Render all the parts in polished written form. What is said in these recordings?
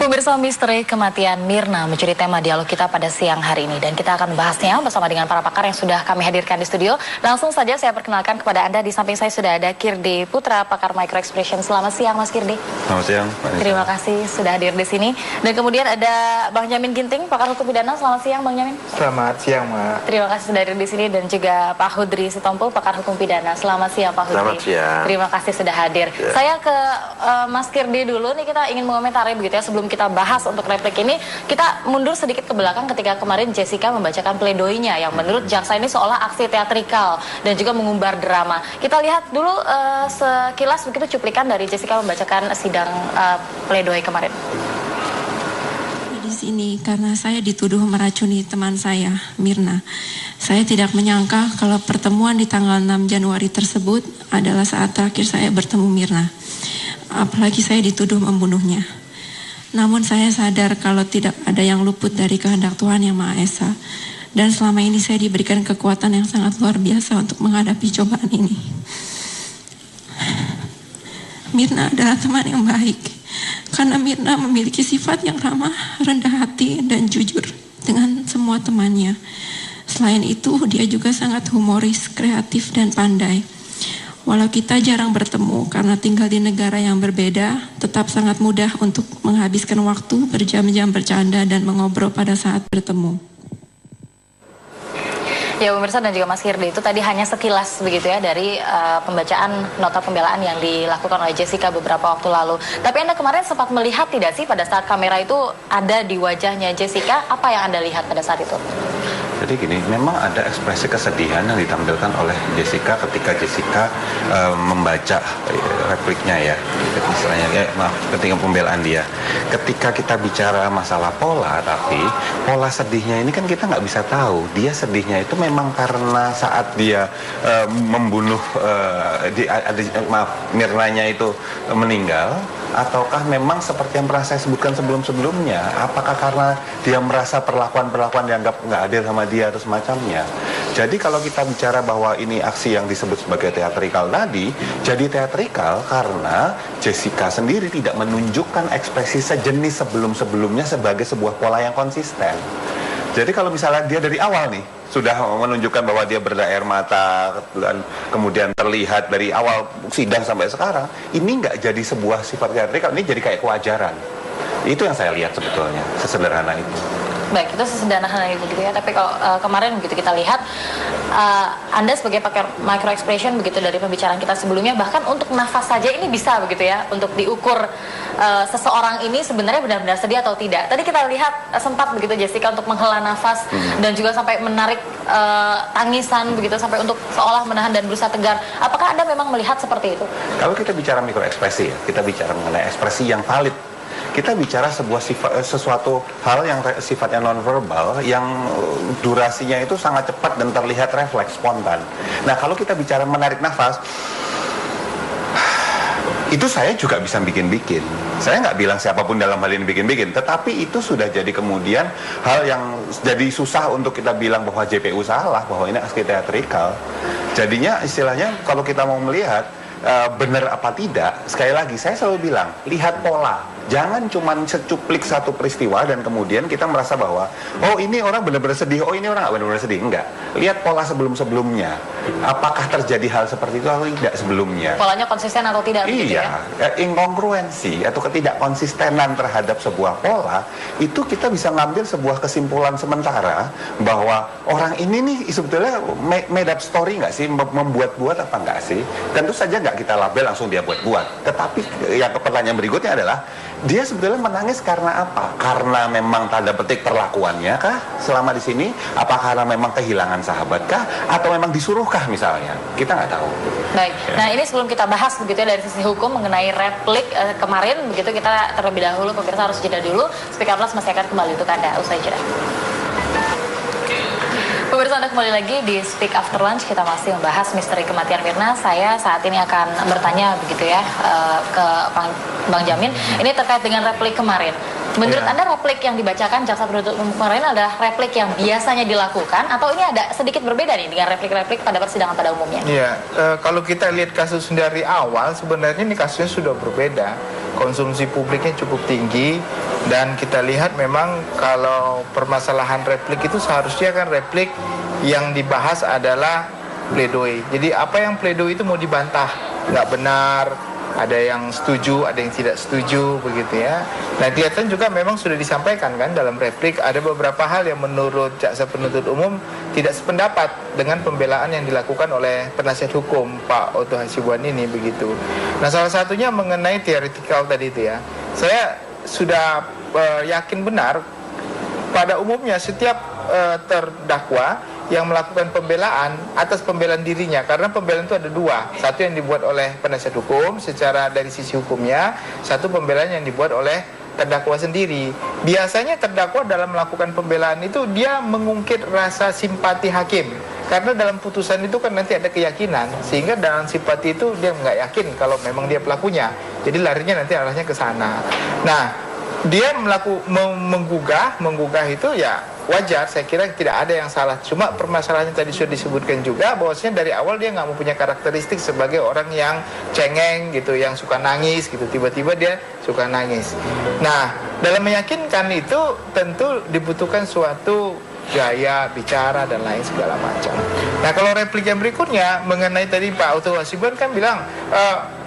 Pemirsa, misteri kematian Mirna menjadi tema dialog kita pada siang hari ini, dan kita akan membahasnya bersama dengan para pakar yang sudah kami hadirkan di studio. Langsung saja saya perkenalkan kepada Anda, di samping saya sudah ada Kirdi Putra, pakar micro expression. Selamat siang Mas Kirdi. Selamat siang. Terima kasih sudah hadir di sini. Dan kemudian ada Bang Jamin Ginting, pakar hukum pidana. Selamat siang Bang Jamin. Selamat siang, Mak. Terima kasih sudah hadir di sini, dan juga Pak Hudri Sitompul, pakar hukum pidana. Selamat siang Pak Hudri. Selamat siang. Terima kasih sudah hadir. Ya. Saya ke Mas Kirdi dulu nih, kita ingin mengomentari begitu ya, sebelum kita bahas untuk replik ini, kita mundur sedikit ke belakang ketika kemarin Jessica membacakan pledoinya yang menurut jaksa ini seolah aksi teatrikal dan juga mengumbar drama. Kita lihat dulu sekilas begitu cuplikan dari Jessica membacakan sidang pledoi kemarin. Di sini karena saya dituduh meracuni teman saya, Mirna. Saya tidak menyangka kalau pertemuan di tanggal 6 Januari tersebut adalah saat terakhir saya bertemu Mirna. Apalagi saya dituduh membunuhnya. Namun saya sadar kalau tidak ada yang luput dari kehendak Tuhan Yang Maha Esa. Dan selama ini saya diberikan kekuatan yang sangat luar biasa untuk menghadapi cobaan ini. Mirna adalah teman yang baik. Karena Mirna memiliki sifat yang ramah, rendah hati, dan jujur dengan semua temannya. Selain itu, dia juga sangat humoris, kreatif, dan pandai. Walau kita jarang bertemu karena tinggal di negara yang berbeda, tetap sangat mudah untuk menghabiskan waktu berjam-jam bercanda dan mengobrol pada saat bertemu. Ya pemirsa dan juga Mas Kirdi, itu tadi hanya sekilas begitu ya dari pembacaan nota pembelaan yang dilakukan oleh Jessica beberapa waktu lalu. Tapi Anda kemarin sempat melihat tidak sih pada saat kamera itu ada di wajahnya Jessica, apa yang Anda lihat pada saat itu? Jadi gini, memang ada ekspresi kesedihan yang ditampilkan oleh Jessica ketika Jessica membaca repliknya ya, istilahnya, ketika pembelaan dia. Ketika kita bicara masalah pola, tapi pola sedihnya ini kan kita nggak bisa tahu. Dia sedihnya itu memang karena saat dia membunuh, Mirnanya itu meninggal, ataukah memang seperti yang pernah saya sebutkan sebelum-sebelumnya, apakah karena dia merasa perlakuan-perlakuan dianggap nggak adil sama dia atau semacamnya. Jadi kalau kita bicara bahwa ini aksi yang disebut sebagai teatrikal tadi, jadi teatrikal karena Jessica sendiri tidak menunjukkan ekspresi sejenis sebelum-sebelumnya sebagai sebuah pola yang konsisten. Jadi kalau misalnya dia dari awal nih sudah menunjukkan bahwa dia berdair mata dan kemudian terlihat dari awal sidang sampai sekarang, ini nggak jadi sebuah sifat teatrikal, ini jadi kayak kewajaran. Itu yang saya lihat sebetulnya, sesederhana itu. Baik, itu sesederhana itu gitu ya. Tapi kalau kemarin begitu kita lihat, Anda sebagai pakar micro expression begitu dari pembicaraan kita sebelumnya, bahkan untuk nafas saja ini bisa begitu ya, untuk diukur seseorang ini sebenarnya benar-benar sedih atau tidak. Tadi kita lihat sempat begitu Jessica untuk menghela nafas dan juga sampai menarik tangisan begitu, sampai untuk seolah menahan dan berusaha tegar. Apakah Anda memang melihat seperti itu? Kalau kita bicara micro ekspresi ya, kita bicara mengenai ekspresi yang valid. Kita bicara sesuatu hal yang sifatnya nonverbal, yang durasinya itu sangat cepat dan terlihat refleks spontan. Nah, kalau kita bicara menarik nafas, itu saya juga bisa bikin-bikin. Saya nggak bilang siapapun dalam hal ini bikin-bikin, tetapi itu sudah jadi kemudian hal yang jadi susah untuk kita bilang bahwa JPU salah, bahwa ini aksi teatrikal. Jadinya istilahnya kalau kita mau melihat benar apa tidak, sekali lagi saya selalu bilang, lihat pola. Jangan cuma secuplik satu peristiwa dan kemudian kita merasa bahwa oh ini orang benar-benar sedih, oh ini orang nggak benar-benar sedih. Enggak. Lihat pola sebelum-sebelumnya. Apakah terjadi hal seperti itu atau tidak sebelumnya? Polanya konsisten atau tidak? Iya, ya? Inkongruensi atau ketidakkonsistenan terhadap sebuah pola, itu kita bisa ngambil sebuah kesimpulan sementara bahwa orang ini nih sebetulnya made up story nggak sih, membuat-buat apa nggak sih? Tentu saja nggak kita label langsung dia buat-buat. Tetapi yang pertanyaan berikutnya adalah, dia sebetulnya menangis karena apa? Karena memang tanda petik perlakuannya kah selama di sini? Apa karena memang kehilangan sahabat kah? Atau memang disuruhkah misalnya? Kita nggak tahu. Baik. Ya. Nah ini sebelum kita bahas begitu ya dari sisi hukum mengenai replik kemarin begitu, kita terlebih dahulu pemirsa harus jeda dulu. Speak Up Plus masih akan kembali untuk Anda usai jeda. Pemirsa, Anda kembali lagi di Speak After Lunch. Kita masih membahas misteri kematian Mirna. Saya saat ini akan bertanya begitu ya ke Bang Jamin. Ini terkait dengan replik kemarin. Menurut Anda replik yang dibacakan jaksa penuntut umum kemarin adalah replik yang biasanya dilakukan, atau ini ada sedikit berbeda nih dengan replik-replik pada persidangan pada umumnya? Iya, kalau kita lihat kasus dari awal sebenarnya ini kasusnya sudah berbeda. Konsumsi publiknya cukup tinggi, Dan kita lihat memang kalau permasalahan replik itu seharusnya kan replik yang dibahas adalah pledoi. Jadi apa yang pledoi itu mau dibantah, nggak benar, ada yang setuju, ada yang tidak setuju, begitu ya. Nah, kelihatan juga memang sudah disampaikan kan dalam replik ada beberapa hal yang menurut jaksa penuntut umum tidak sependapat dengan pembelaan yang dilakukan oleh penasihat hukum Pak Otto Hasibuan ini, begitu. Nah, salah satunya mengenai theoretical tadi itu ya. Saya sudah yakin benar pada umumnya setiap terdakwa yang melakukan pembelaan atas pembelaan dirinya, karena pembelaan itu ada dua, satu yang dibuat oleh penasihat hukum secara dari sisi hukumnya, satu pembelaan yang dibuat oleh terdakwa sendiri. Biasanya terdakwa dalam melakukan pembelaan itu dia mengungkit rasa simpati hakim, karena dalam putusan itu kan nanti ada keyakinan, sehingga dalam simpati itu dia nggak yakin kalau memang dia pelakunya, jadi larinya nanti arahnya ke sana. Nah, dia menggugah itu ya wajar, saya kira tidak ada yang salah. Cuma permasalahannya tadi sudah disebutkan juga bahwasanya dari awal dia nggak mempunyai karakteristik sebagai orang yang cengeng gitu, yang suka nangis gitu, tiba-tiba dia suka nangis. Nah, dalam meyakinkan itu tentu dibutuhkan suatu gaya bicara dan lain segala macam. Nah, kalau replik yang berikutnya mengenai tadi Pak Otto Hasibuan kan bilang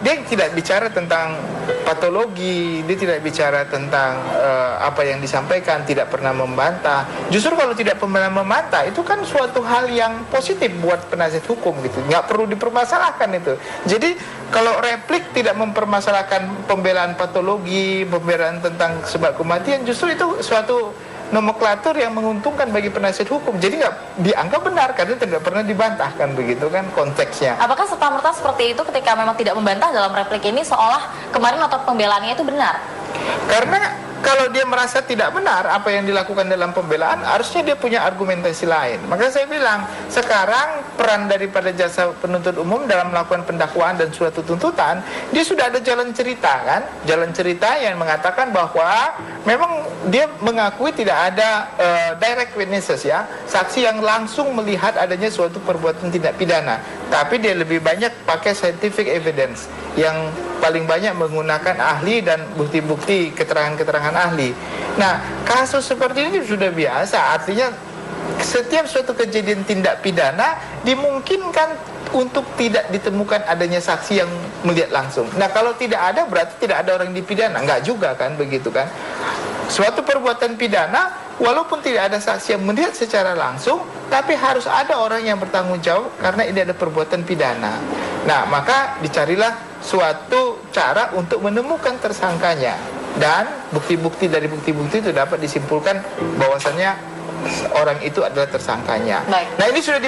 dia tidak bicara tentang patologi, dia tidak bicara tentang apa yang disampaikan, tidak pernah membantah. Justru kalau tidak pernah membantah itu kan suatu hal yang positif buat penasihat hukum gitu, nggak perlu dipermasalahkan itu. Jadi kalau replik tidak mempermasalahkan pembelaan patologi, pembelaan tentang sebab kematian, justru itu suatu nomenklatur yang menguntungkan bagi penasihat hukum. Jadi nggak dianggap benar karena tidak pernah dibantahkan, begitu kan konteksnya. Apakah serta-merta seperti itu ketika memang tidak membantah dalam replik ini seolah kemarin otot pembelaannya itu benar? Karena kalau dia merasa tidak benar apa yang dilakukan dalam pembelaan, harusnya dia punya argumentasi lain. Maka saya bilang, sekarang peran daripada jaksa penuntut umum dalam melakukan pendakwaan dan suatu tuntutan, dia sudah ada jalan cerita kan? Jalan cerita yang mengatakan bahwa memang dia mengakui tidak ada direct witnesses ya, saksi yang langsung melihat adanya suatu perbuatan tindak pidana. Tapi dia lebih banyak pakai scientific evidence, yang paling banyak menggunakan ahli dan bukti-bukti keterangan-keterangan ahli. Nah, kasus seperti ini sudah biasa, artinya setiap suatu kejadian tindak pidana dimungkinkan untuk tidak ditemukan adanya saksi yang melihat langsung. Nah, kalau tidak ada berarti tidak ada orang dipidana, enggak juga kan, begitu kan. Suatu perbuatan pidana walaupun tidak ada saksi yang melihat secara langsung, tapi harus ada orang yang bertanggung jawab karena ini ada perbuatan pidana. Nah, maka dicarilah suatu cara untuk menemukan tersangkanya, dan bukti-bukti dari bukti-bukti itu dapat disimpulkan bahwasannya orang itu adalah tersangkanya. Baik. Nah, ini sudah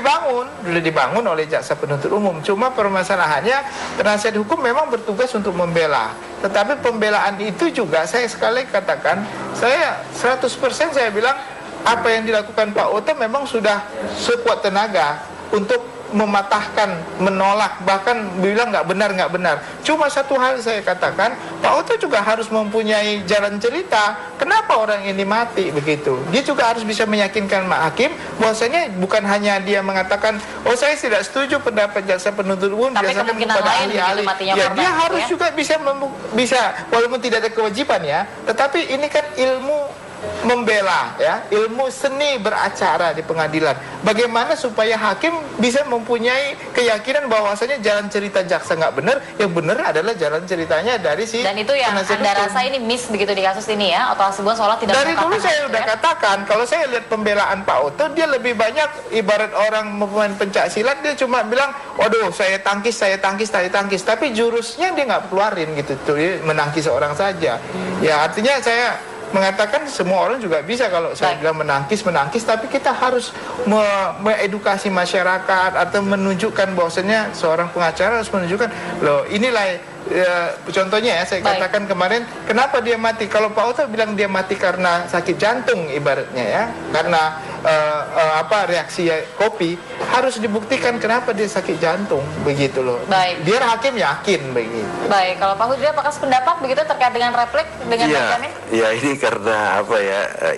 dibangun oleh jaksa penuntut umum. Cuma permasalahannya penasihat hukum memang bertugas untuk membela. Tetapi pembelaan itu juga saya sekali katakan, saya 100% saya bilang apa yang dilakukan Pak Otto memang sudah sekuat tenaga untuk mematahkan, menolak, bahkan bilang nggak benar. Cuma satu hal saya katakan, Pak Otto juga harus mempunyai jalan cerita kenapa orang ini mati, begitu. Dia juga harus bisa meyakinkan hakim bahwasanya bukan hanya dia mengatakan, oh saya tidak setuju pendapat jaksa penuntut umum, tapi berdasarkan kemungkinan kepada lain ahli-ahli. matinya Ya, korban, dia harus ya? juga bisa walaupun tidak ada kewajiban ya, tetapi ini kan ilmu membela ya, ilmu seni beracara di pengadilan. Bagaimana supaya hakim bisa mempunyai keyakinan bahwasanya jalan cerita jaksa nggak benar, yang benar adalah jalan ceritanya dari si. Dan itu yang penasihat Anda hukum. rasa ini miss begitu di kasus ini ya, Otto Hasibuan seolah tidak Dari dulu mengungkapkan saya itu, udah ya? katakan, kalau saya lihat pembelaan Pak Otto, dia lebih banyak ibarat orang pemain pencak silat, dia cuma bilang, waduh saya tangkis, tapi jurusnya dia nggak keluarin gitu, tuh dia menangkis seorang saja. Ya artinya saya mengatakan semua orang juga bisa kalau saya bilang menangkis, tapi kita harus mengedukasi masyarakat atau menunjukkan bahwasanya seorang pengacara harus menunjukkan, loh inilah contohnya ya, saya katakan kemarin, kenapa dia mati? Kalau Pak Otto bilang dia mati karena sakit jantung ibaratnya ya, karena reaksi kopi, harus dibuktikan kenapa dia sakit jantung, begitu loh. Baik. Biar hakim yakin begitu. Baik, kalau Pak Hudri apakah sependapat begitu terkait dengan replik dengan Pak Jamin? Ya ini karena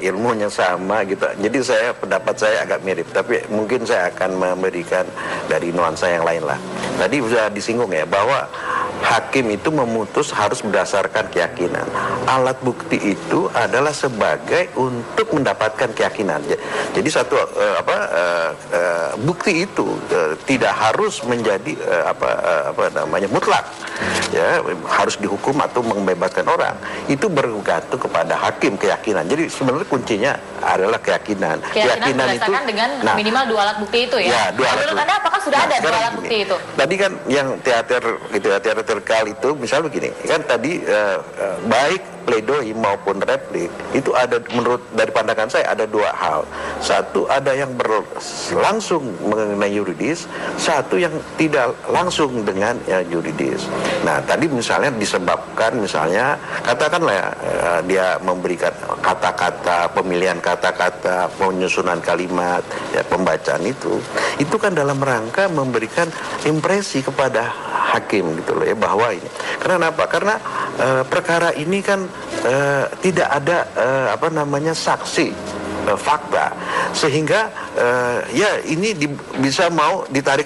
ilmunya sama gitu. Jadi pendapat saya agak mirip, tapi mungkin saya akan memberikan dari nuansa yang lain lah. Tadi sudah disinggung ya bahwa hakim itu memutus harus berdasarkan keyakinan. Alat bukti itu adalah sebagai untuk mendapatkan keyakinan. Jadi satu bukti itu tidak harus menjadi mutlak, ya, harus dihukum atau membebaskan orang. Itu bergantung kepada hakim keyakinan. Jadi sebenarnya kuncinya adalah keyakinan. Keyakinan itu dengan minimal 2 alat bukti itu ya. Menurut Anda apakah sudah ada 2 alat bukti itu? Tadi kan yang teatrikal itu misal begini, kan tadi baik pledoi maupun replik itu ada, menurut dari pandangan saya ada 2 hal. Satu, ada yang berlangsung mengenai yuridis, satu yang tidak langsung dengan yuridis. Nah, tadi misalnya disebabkan misalnya katakanlah dia memberikan kata-kata, pemilihan kata-kata, penyusunan kalimat, ya, pembacaan itu kan dalam rangka memberikan impresi kepada hakim gitu loh ya, bahwa ini. Kenapa? Karena perkara ini kan tidak ada saksi fakta, sehingga ya ini bisa mau ditarik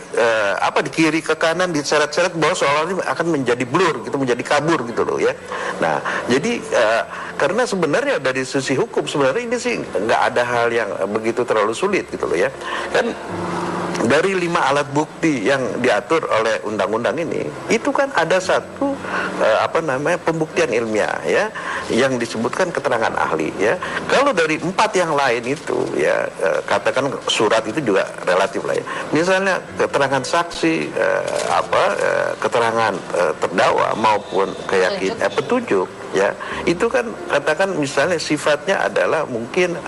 di kiri ke kanan, diseret-seret bahwa soal ini akan menjadi blur gitu, menjadi kabur gitu loh ya. Nah, jadi karena sebenarnya dari sisi hukum sebenarnya ini sih nggak ada hal yang begitu terlalu sulit gitu loh ya. Kan dari 5 alat bukti yang diatur oleh undang-undang ini, itu kan ada satu pembuktian ilmiah ya, yang disebutkan keterangan ahli ya. Kalau dari 4 yang lain itu ya, katakan surat itu juga relatif lah ya. Misalnya keterangan saksi, keterangan terdakwa maupun petunjuk ya, itu kan katakan misalnya sifatnya adalah mungkin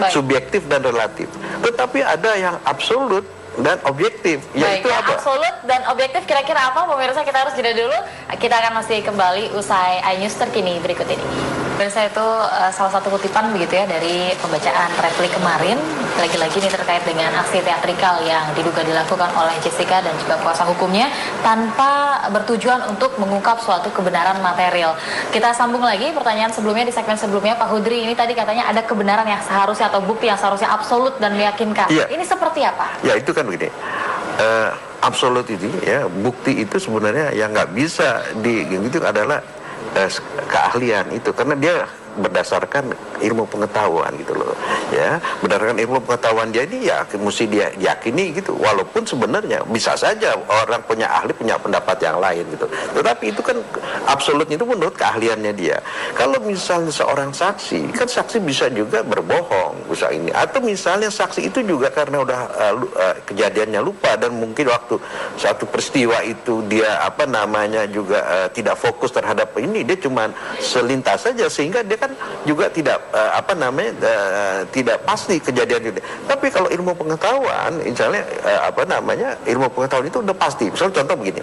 subjektif dan relatif, tetapi ada yang absolut dan objektif. Baik, yaitu apa? Absolut dan objektif kira-kira apa? Pemirsa, kita harus jeda dulu. Kita akan masih kembali usai iNews terkini berikut ini. Pemirsa, itu salah satu kutipan begitu ya dari pembacaan replik kemarin. Lagi-lagi ini terkait dengan aksi teatrikal yang diduga dilakukan oleh Jessica dan juga kuasa hukumnya tanpa bertujuan untuk mengungkap suatu kebenaran material. Kita sambung lagi pertanyaan sebelumnya di segmen sebelumnya, Pak Hudri. Ini tadi katanya ada kebenaran yang seharusnya atau bukti yang seharusnya absolut dan meyakinkan. Ya. Ini seperti apa? Ya, itu kan begini. Absolut ini ya, bukti itu sebenarnya yang nggak bisa itu adalah keahlian itu, karena dia berdasarkan ilmu pengetahuan gitu loh ya. Berdasarkan ilmu pengetahuan dia ini ya mesti dia yakini gitu, walaupun sebenarnya bisa saja orang punya ahli punya pendapat yang lain gitu, tetapi itu kan absolutnya itu menurut keahliannya dia. Kalau misalnya seorang saksi, kan saksi bisa juga berbohong, bisa ini, atau misalnya saksi itu juga karena udah kejadiannya lupa dan mungkin waktu suatu peristiwa itu dia juga tidak fokus terhadap ini, dia cuma selintas saja, sehingga dia kan juga tidak tidak pasti kejadian itu. Tapi kalau ilmu pengetahuan, misalnya ilmu pengetahuan itu udah pasti. Misalnya contoh begini,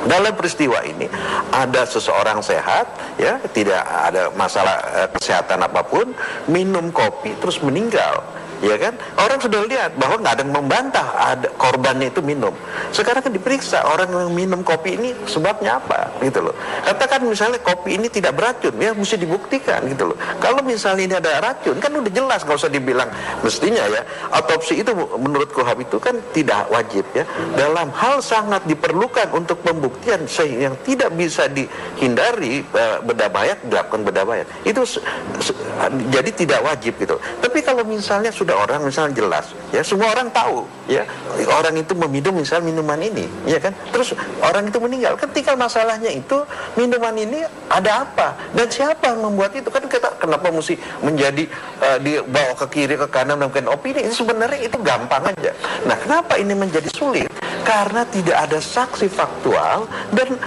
dalam peristiwa ini ada seseorang sehat ya, tidak ada masalah kesehatan apapun, minum kopi terus meninggal. Ya kan, orang sudah lihat bahwa nggak ada yang membantah ada korbannya itu minum. Sekarang kan diperiksa orang yang minum kopi ini sebabnya apa gitu loh. Katakan misalnya kopi ini tidak beracun, ya mesti dibuktikan gitu loh. Kalau misalnya ini ada racun kan udah jelas, nggak usah dibilang mestinya ya. Autopsi itu menurut KUHP itu kan tidak wajib ya. Dalam hal sangat diperlukan untuk pembuktian yang tidak bisa dihindari, bedah mayat dilakukan bedah mayat. Itu jadi tidak wajib gitu. Tapi kalau misalnya sudah orang misalnya jelas ya, semua orang tahu ya, orang itu meminum misal minuman ini ya kan, terus orang itu meninggal, kan tinggal masalahnya itu minuman ini ada apa dan siapa yang membuat itu, kan kita kenapa mesti menjadi dibawa ke kiri ke kanan mungkin opini. Ini sebenarnya itu gampang aja. Nah, kenapa ini menjadi sulit? Karena tidak ada saksi faktual dan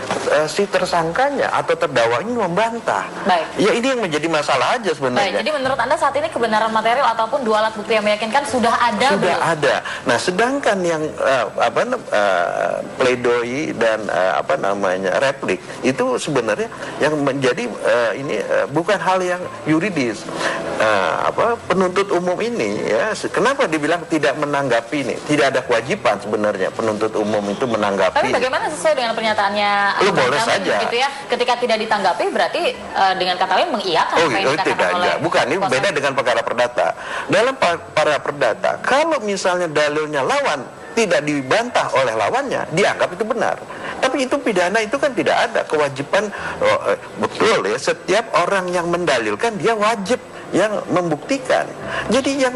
si tersangkanya atau terdakwa ini membantah. Baik. Ya, ini yang menjadi masalah aja sebenarnya. Baik, jadi menurut Anda saat ini kebenaran material ataupun 2 alat bukti yang meyakinkan sudah ada? Sudah belum? Ada. Nah, sedangkan yang pledoi dan replik itu sebenarnya yang menjadi bukan hal yang yuridis. Penuntut umum ini ya, kenapa dibilang tidak menanggapi ini? Tidak ada kewajiban sebenarnya penuntut umum itu menanggapi. Tapi bagaimana sesuai dengan pernyataannya? Boleh saja. Gitu ya. Ketika tidak ditanggapi berarti dengan kata lain mengiyakan apa yang dikatakan oleh bukan, ini beda dengan perkara perdata. Dalam para perdata, kalau misalnya dalilnya lawan tidak dibantah oleh lawannya, dianggap itu benar. Tapi itu pidana itu kan tidak ada kewajiban, betul ya, setiap orang yang mendalilkan dia wajib yang membuktikan. Jadi yang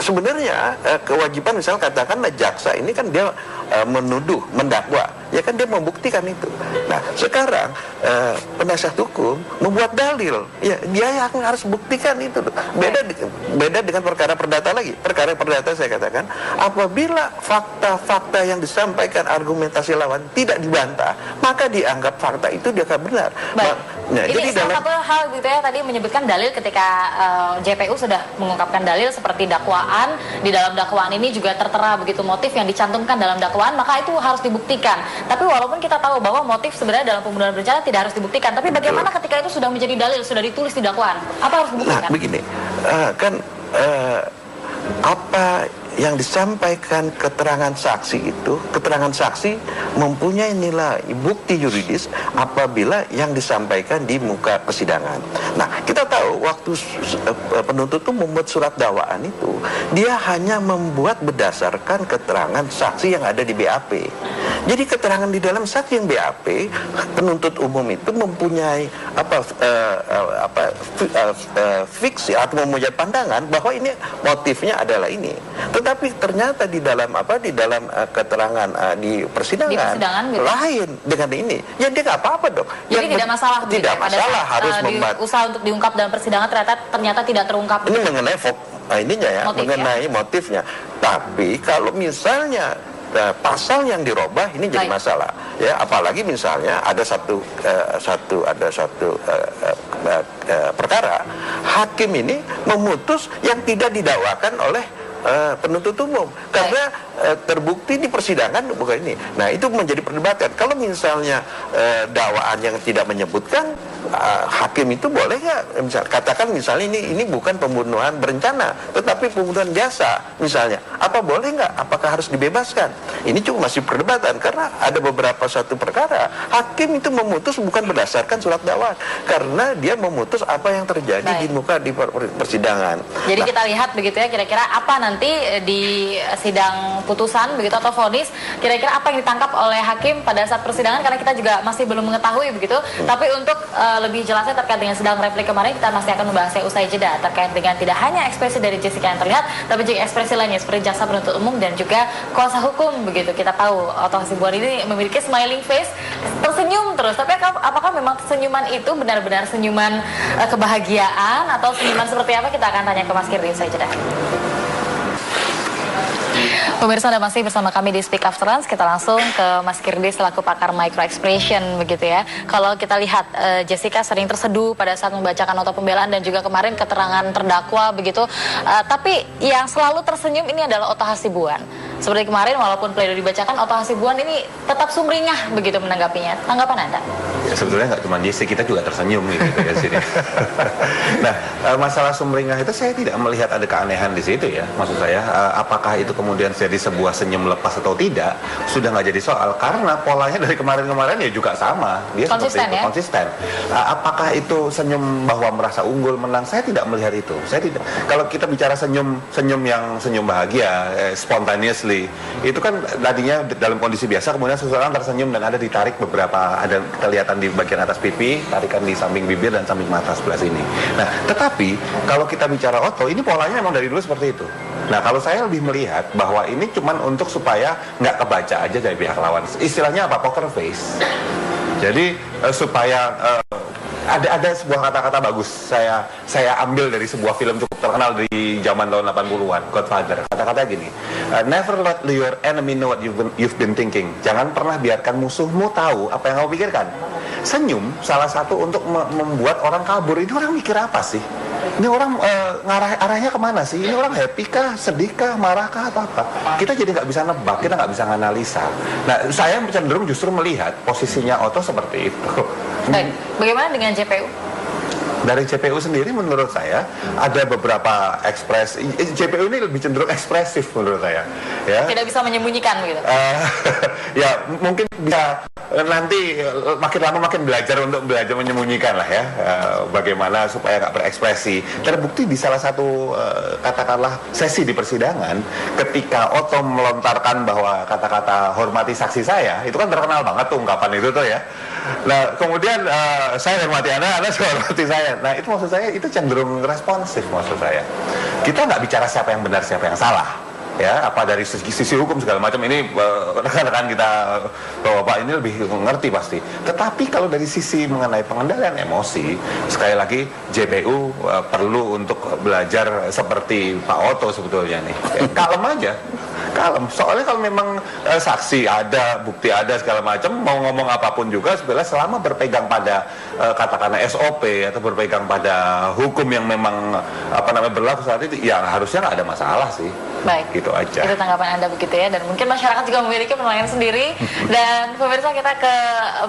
sebenarnya kewajiban, misal katakanlah jaksa ini kan dia menuduh, mendakwa, ya kan dia membuktikan itu. Nah sekarang penasihat hukum membuat dalil, ya dia yang harus buktikan itu. Beda dengan perkara perdata lagi. Perkara perdata saya katakan, apabila fakta-fakta yang disampaikan argumentasi lawan tidak dibantah, maka dianggap fakta itu dia akan benar. Nah, ini salah satu hal gitu ya, tadi menyebutkan dalil ketika JPU sudah mengungkapkan dalil seperti dakwaan, di dalam dakwaan ini juga tertera begitu motif yang dicantumkan dalam dakwaan, maka itu harus dibuktikan. Tapi walaupun kita tahu bahwa motif sebenarnya dalam pembunuhan berencana tidak harus dibuktikan, tapi bagaimana ketika itu sudah menjadi dalil, sudah ditulis di dakwaan, apa harus dibuktikan? Nah begini, apa yang disampaikan keterangan saksi itu, keterangan saksi mempunyai nilai bukti yuridis apabila yang disampaikan di muka persidangan. Nah, kita tahu waktu penuntut itu membuat surat dakwaan itu, dia hanya membuat berdasarkan keterangan saksi yang ada di BAP. Jadi keterangan di dalam saksi yang BAP, penuntut umum itu mempunyai fiksi atau mempunyai pandangan bahwa ini motifnya adalah ini. Tetapi ternyata di dalam keterangan di persidangan gitu, lain dengan ini. Ya dia nggak apa-apa dong. Jadi tidak masalah. Tidak masalah harus usaha untuk diungkap dalam persidangan ternyata tidak terungkap. Ini mengenai mengenai motifnya. Tapi kalau misalnya pasal yang dirubah ini jadi masalah, ya apalagi misalnya ada satu perkara hakim ini memutus yang tidak didakwakan oleh penuntut umum karena terbukti di persidangan bukan ini. Nah itu menjadi perdebatan. Kalau misalnya dakwaan yang tidak menyebutkan, hakim itu boleh nggak katakan misalnya ini bukan pembunuhan berencana tetapi pembunuhan biasa misalnya, apa boleh nggak, apakah harus dibebaskan? Ini cuma masih perdebatan karena ada beberapa satu perkara hakim itu memutus bukan berdasarkan surat dakwaan karena dia memutus apa yang terjadi di muka di persidangan. Jadi kita lihat begitu ya, kira-kira apa nanti di sidang putusan begitu atau vonis, kira-kira apa yang ditangkap oleh hakim pada saat persidangan, karena kita juga masih belum mengetahui begitu. Tapi untuk lebih jelasnya terkait dengan sidang replik kemarin, kita masih akan membahasnya usai jeda terkait dengan tidak hanya ekspresi dari Jessica yang terlihat, tapi juga ekspresi lainnya seperti jaksa penuntut umum dan juga kuasa hukum begitu. Kita tahu Otto Hasibuan ini memiliki smiling face, tersenyum terus. Tapi apakah memang senyuman itu benar-benar senyuman kebahagiaan atau senyuman seperti apa? Kita akan tanya ke Mas Kirdi usai jeda. Pemirsa, Anda masih bersama kami di Speak After Lunch. Kita langsung ke Mas Kirdi selaku pakar micro expression begitu ya. Kalau kita lihat Jessica sering terseduh pada saat membacakan nota pembelaan dan juga kemarin keterangan terdakwa begitu. Tapi yang selalu tersenyum ini adalah Otto Hasibuan. Seperti kemarin walaupun pledoi dibacakan, Otto Hasibuan ini tetap sumringah begitu menanggapinya. Tanggapan Anda? Ya, sebetulnya nggak cuma Jessica, kita juga tersenyum gitu ya sini. Nah, masalah sumringah itu saya tidak melihat ada keanehan di situ ya. Maksud saya, apakah itu kemudian jadi sebuah senyum lepas atau tidak, sudah nggak jadi soal karena polanya dari kemarin-kemarin ya juga sama. Dia konsisten, seperti itu, konsisten. Apakah itu senyum bahwa merasa unggul menang? Saya tidak melihat itu. Saya tidak. Kalau kita bicara senyum yang senyum bahagia, spontaneously, itu kan tadinya dalam kondisi biasa, kemudian seseorang tersenyum dan ada ditarik beberapa, ada kelihatan di bagian atas pipi, tarikan di samping bibir dan samping mata sebelah sini. Nah, tetapi kalau kita bicara Otto, ini polanya memang dari dulu seperti itu. Nah, kalau saya lebih melihat bahwa ini cuman untuk supaya nggak kebaca aja dari pihak lawan. Istilahnya apa? Poker face. Jadi supaya ada sebuah kata-kata bagus saya ambil dari sebuah film cukup terkenal di zaman tahun 80-an, Godfather. Kata-kata gini, never let your enemy know what you've been thinking. Jangan pernah biarkan musuhmu tahu apa yang kamu pikirkan. Senyum salah satu untuk membuat orang kabur. Ini orang mikir apa sih? Ini orang arahnya kemana sih? Ini orang happy kah, sedih kah, marah kah, atau apa? Kita jadi nggak bisa nebak, kita nggak bisa analisa. Nah, saya cenderung justru melihat posisinya Otto seperti itu. Baik, bagaimana dengan JPU? Dari JPU sendiri menurut saya ada beberapa ekspresi. JPU ini lebih cenderung ekspresif menurut saya. Ya. Tidak bisa menyembunyikan begitu. Ya mungkin bisa nanti makin lama makin belajar untuk belajar menyembunyikan lah ya, bagaimana supaya nggak berekspresi. Terbukti di salah satu katakanlah sesi di persidangan, ketika Otto melontarkan bahwa kata-kata hormati saksi saya, itu kan terkenal banget tuh ungkapan itu tuh ya. Nah kemudian saya hormati Anda juga hormati saya. Nah itu maksud saya itu cenderung responsif maksud saya. Kita nggak bicara siapa yang benar siapa yang salah. Ya, apa dari sisi hukum segala macam ini rekan-rekan kita Bapak ini lebih mengerti pasti. Tetapi kalau dari sisi mengenai pengendalian emosi, sekali lagi JPU perlu untuk belajar seperti Pak Otto sebetulnya nih. Ya, kalem aja. Kalem. Soalnya kalau memang saksi ada, bukti ada segala macam, mau ngomong apapun juga sebenarnya selama berpegang pada katakanlah SOP atau berpegang pada hukum yang memang berlaku saat itu, ya harusnya nggak ada masalah sih. Baik, gitu aja. Itu tanggapan Anda begitu ya, dan mungkin masyarakat juga memiliki penilaian sendiri. Dan pemirsa, kita ke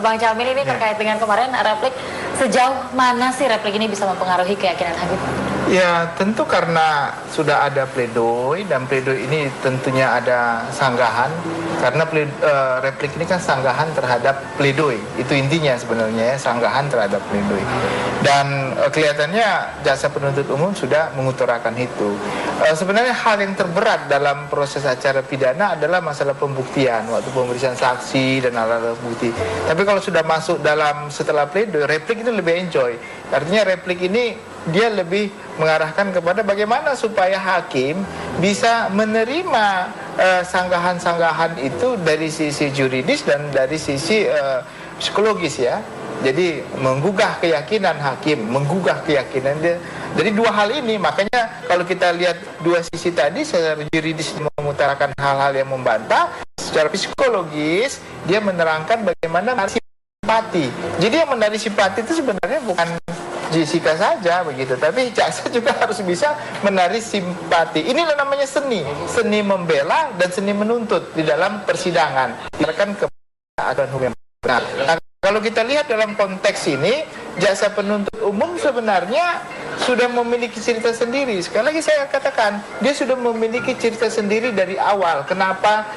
Bang Jamil ini terkait dengan kemarin replik, sejauh mana sih replik ini bisa mempengaruhi keyakinan Habib? Ya tentu karena sudah ada pledoi, dan pledoi ini tentunya ada sanggahan. Karena replik ini kan sanggahan terhadap pledoi, itu intinya sebenarnya ya, sanggahan terhadap pledoi. Dan kelihatannya jaksa penuntut umum sudah mengutarakan itu. Sebenarnya hal yang terberat dalam proses acara pidana adalah masalah pembuktian, waktu pemeriksaan saksi dan alat bukti. Tapi kalau sudah masuk dalam setelah pledoi, replik itu lebih enjoy. Artinya replik ini dia lebih mengarahkan kepada bagaimana supaya hakim bisa menerima sanggahan-sanggahan itu dari sisi juridis dan dari sisi psikologis ya. Jadi menggugah keyakinan hakim, menggugah keyakinan dia. Jadi dua hal ini, makanya kalau kita lihat dua sisi tadi, secara juridis mengutarakan hal-hal yang membantah, secara psikologis dia menerangkan bagaimana simpati. Jadi yang menarik simpati itu sebenarnya bukan Jessica saja begitu, tapi jaksa juga harus bisa menarik simpati. Inilah namanya seni membela dan seni menuntut di dalam persidangan. Biarkan keadaan hukum yang benar. Nah, kalau kita lihat dalam konteks ini, jaksa penuntut umum sebenarnya sudah memiliki cerita sendiri. Sekali lagi saya katakan, dia sudah memiliki cerita sendiri dari awal. Kenapa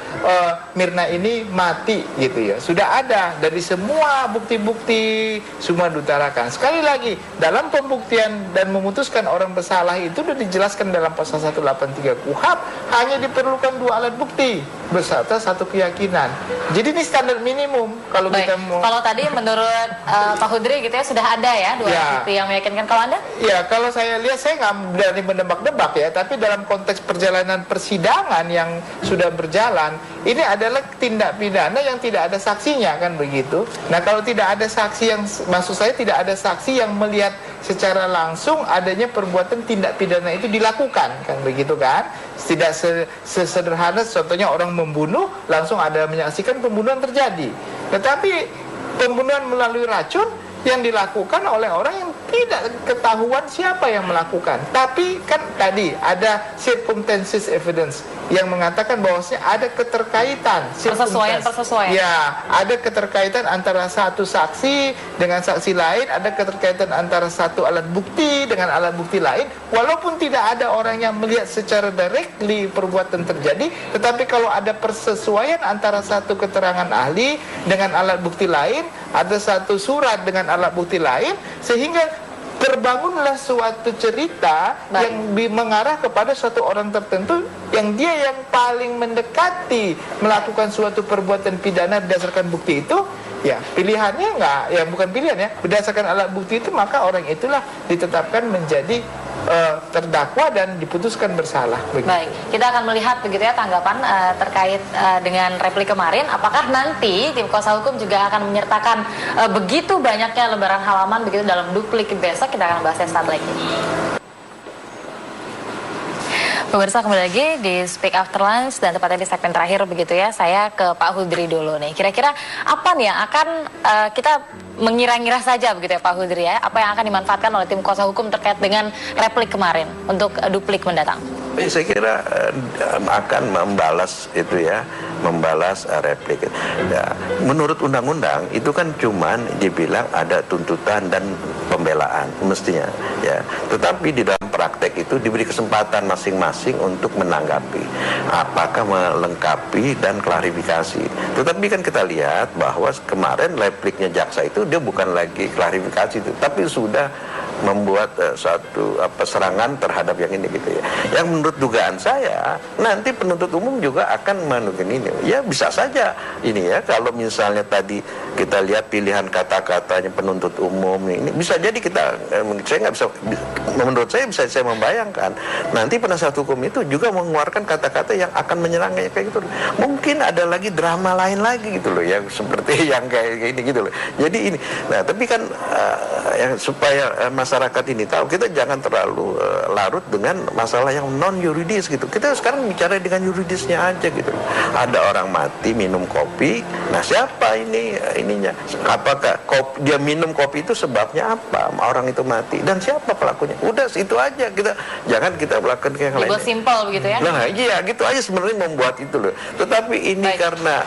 Mirna ini mati gitu ya. Sudah ada dari semua bukti-bukti semua diutarakan. Sekali lagi, dalam pembuktian dan memutuskan orang bersalah itu sudah dijelaskan dalam pasal 183 KUHP, hanya diperlukan 2 alat bukti beserta 1 keyakinan. Jadi ini standar minimum kalau kita mau. Kalau tadi menurut Pak Hudri gitu ya, sudah ada ya 2 alat bukti yang meyakinkan. Kalau Anda? Ya, kalau saya lihat, saya nggak berani menebak-nebak ya, tapi dalam konteks perjalanan persidangan yang sudah berjalan, ini adalah tindak pidana yang tidak ada saksinya, kan begitu. Nah, kalau tidak ada saksi yang, maksud saya tidak ada saksi yang melihat secara langsung adanya perbuatan tindak pidana itu dilakukan, kan begitu kan. Tidak sesederhana contohnya orang membunuh langsung ada menyaksikan pembunuhan terjadi. Tetapi pembunuhan melalui racun yang dilakukan oleh orang yang tidak ketahuan siapa yang melakukan. Tapi kan tadi ada circumstances evidence yang mengatakan bahwasanya ada keterkaitan, persesuaian. Ya, ada keterkaitan antara satu saksi dengan saksi lain, ada keterkaitan antara satu alat bukti dengan alat bukti lain. Walaupun tidak ada orang yang melihat secara directly perbuatan terjadi, tetapi kalau ada persesuaian antara satu keterangan ahli dengan alat bukti lain, ada satu surat dengan alat bukti lain, sehingga terbangunlah suatu cerita yang mengarah kepada suatu orang tertentu yang dia yang paling mendekati melakukan suatu perbuatan pidana berdasarkan bukti itu. Ya, pilihannya enggak, ya bukan pilihan ya, berdasarkan alat bukti itu, maka orang itulah ditetapkan menjadi terdakwa dan diputuskan bersalah. Begitu. Baik, kita akan melihat begitu ya tanggapan terkait dengan replik kemarin. Apakah nanti tim kuasa hukum juga akan menyertakan begitu banyaknya lembaran halaman begitu dalam duplik besok? Kita akan bahasnya saat lagi. Pemirsa, kembali lagi di Speak After Lunch dan tepatnya di segmen terakhir begitu ya. Saya ke Pak Hudri dulu nih. Kira-kira apa nih yang akan kita mengira-ngira saja begitu ya Pak Hudri ya, apa yang akan dimanfaatkan oleh tim kuasa hukum terkait dengan replik kemarin untuk duplik mendatang? Saya kira akan membalas itu ya, membalas replik. Ya, menurut undang-undang itu kan cuman dibilang ada tuntutan dan pembelaan pembelaan mestinya ya. Tetapi di dalam praktek itu diberi kesempatan masing-masing untuk menanggapi, apakah melengkapi dan klarifikasi. Tetapi kan kita lihat bahwa kemarin repliknya jaksa itu dia bukan lagi klarifikasi itu, tapi sudah membuat suatu serangan terhadap yang ini gitu ya. Yang menurut dugaan saya nanti penuntut umum juga akan menunjukkan ini. Ya bisa saja ini ya, kalau misalnya tadi kita lihat pilihan kata-katanya penuntut umum ini bisa jadi saya nggak bisa, menurut saya bisa saya membayangkan nanti penasihat hukum itu juga mengeluarkan kata-kata yang akan menyerangnya kayak gitu. Mungkin ada lagi drama lain lagi gitu loh, yang seperti yang kayak ini gitu loh. Jadi ini, nah tapi kan yang supaya masyarakat ini tahu, kita jangan terlalu larut dengan masalah yang non yuridis gitu. Kita sekarang bicara dengan yuridisnya aja gitu. Ada orang mati minum kopi, nah siapa ininya? Apakah dia minum kopi itu sebabnya apa? Orang itu mati dan siapa pelakunya? Udah itu aja, jangan kita melakukan yang lain. Dibuat simpel begitu ya? Nah iya gitu aja sebenarnya membuat itu loh. Tetapi ini karena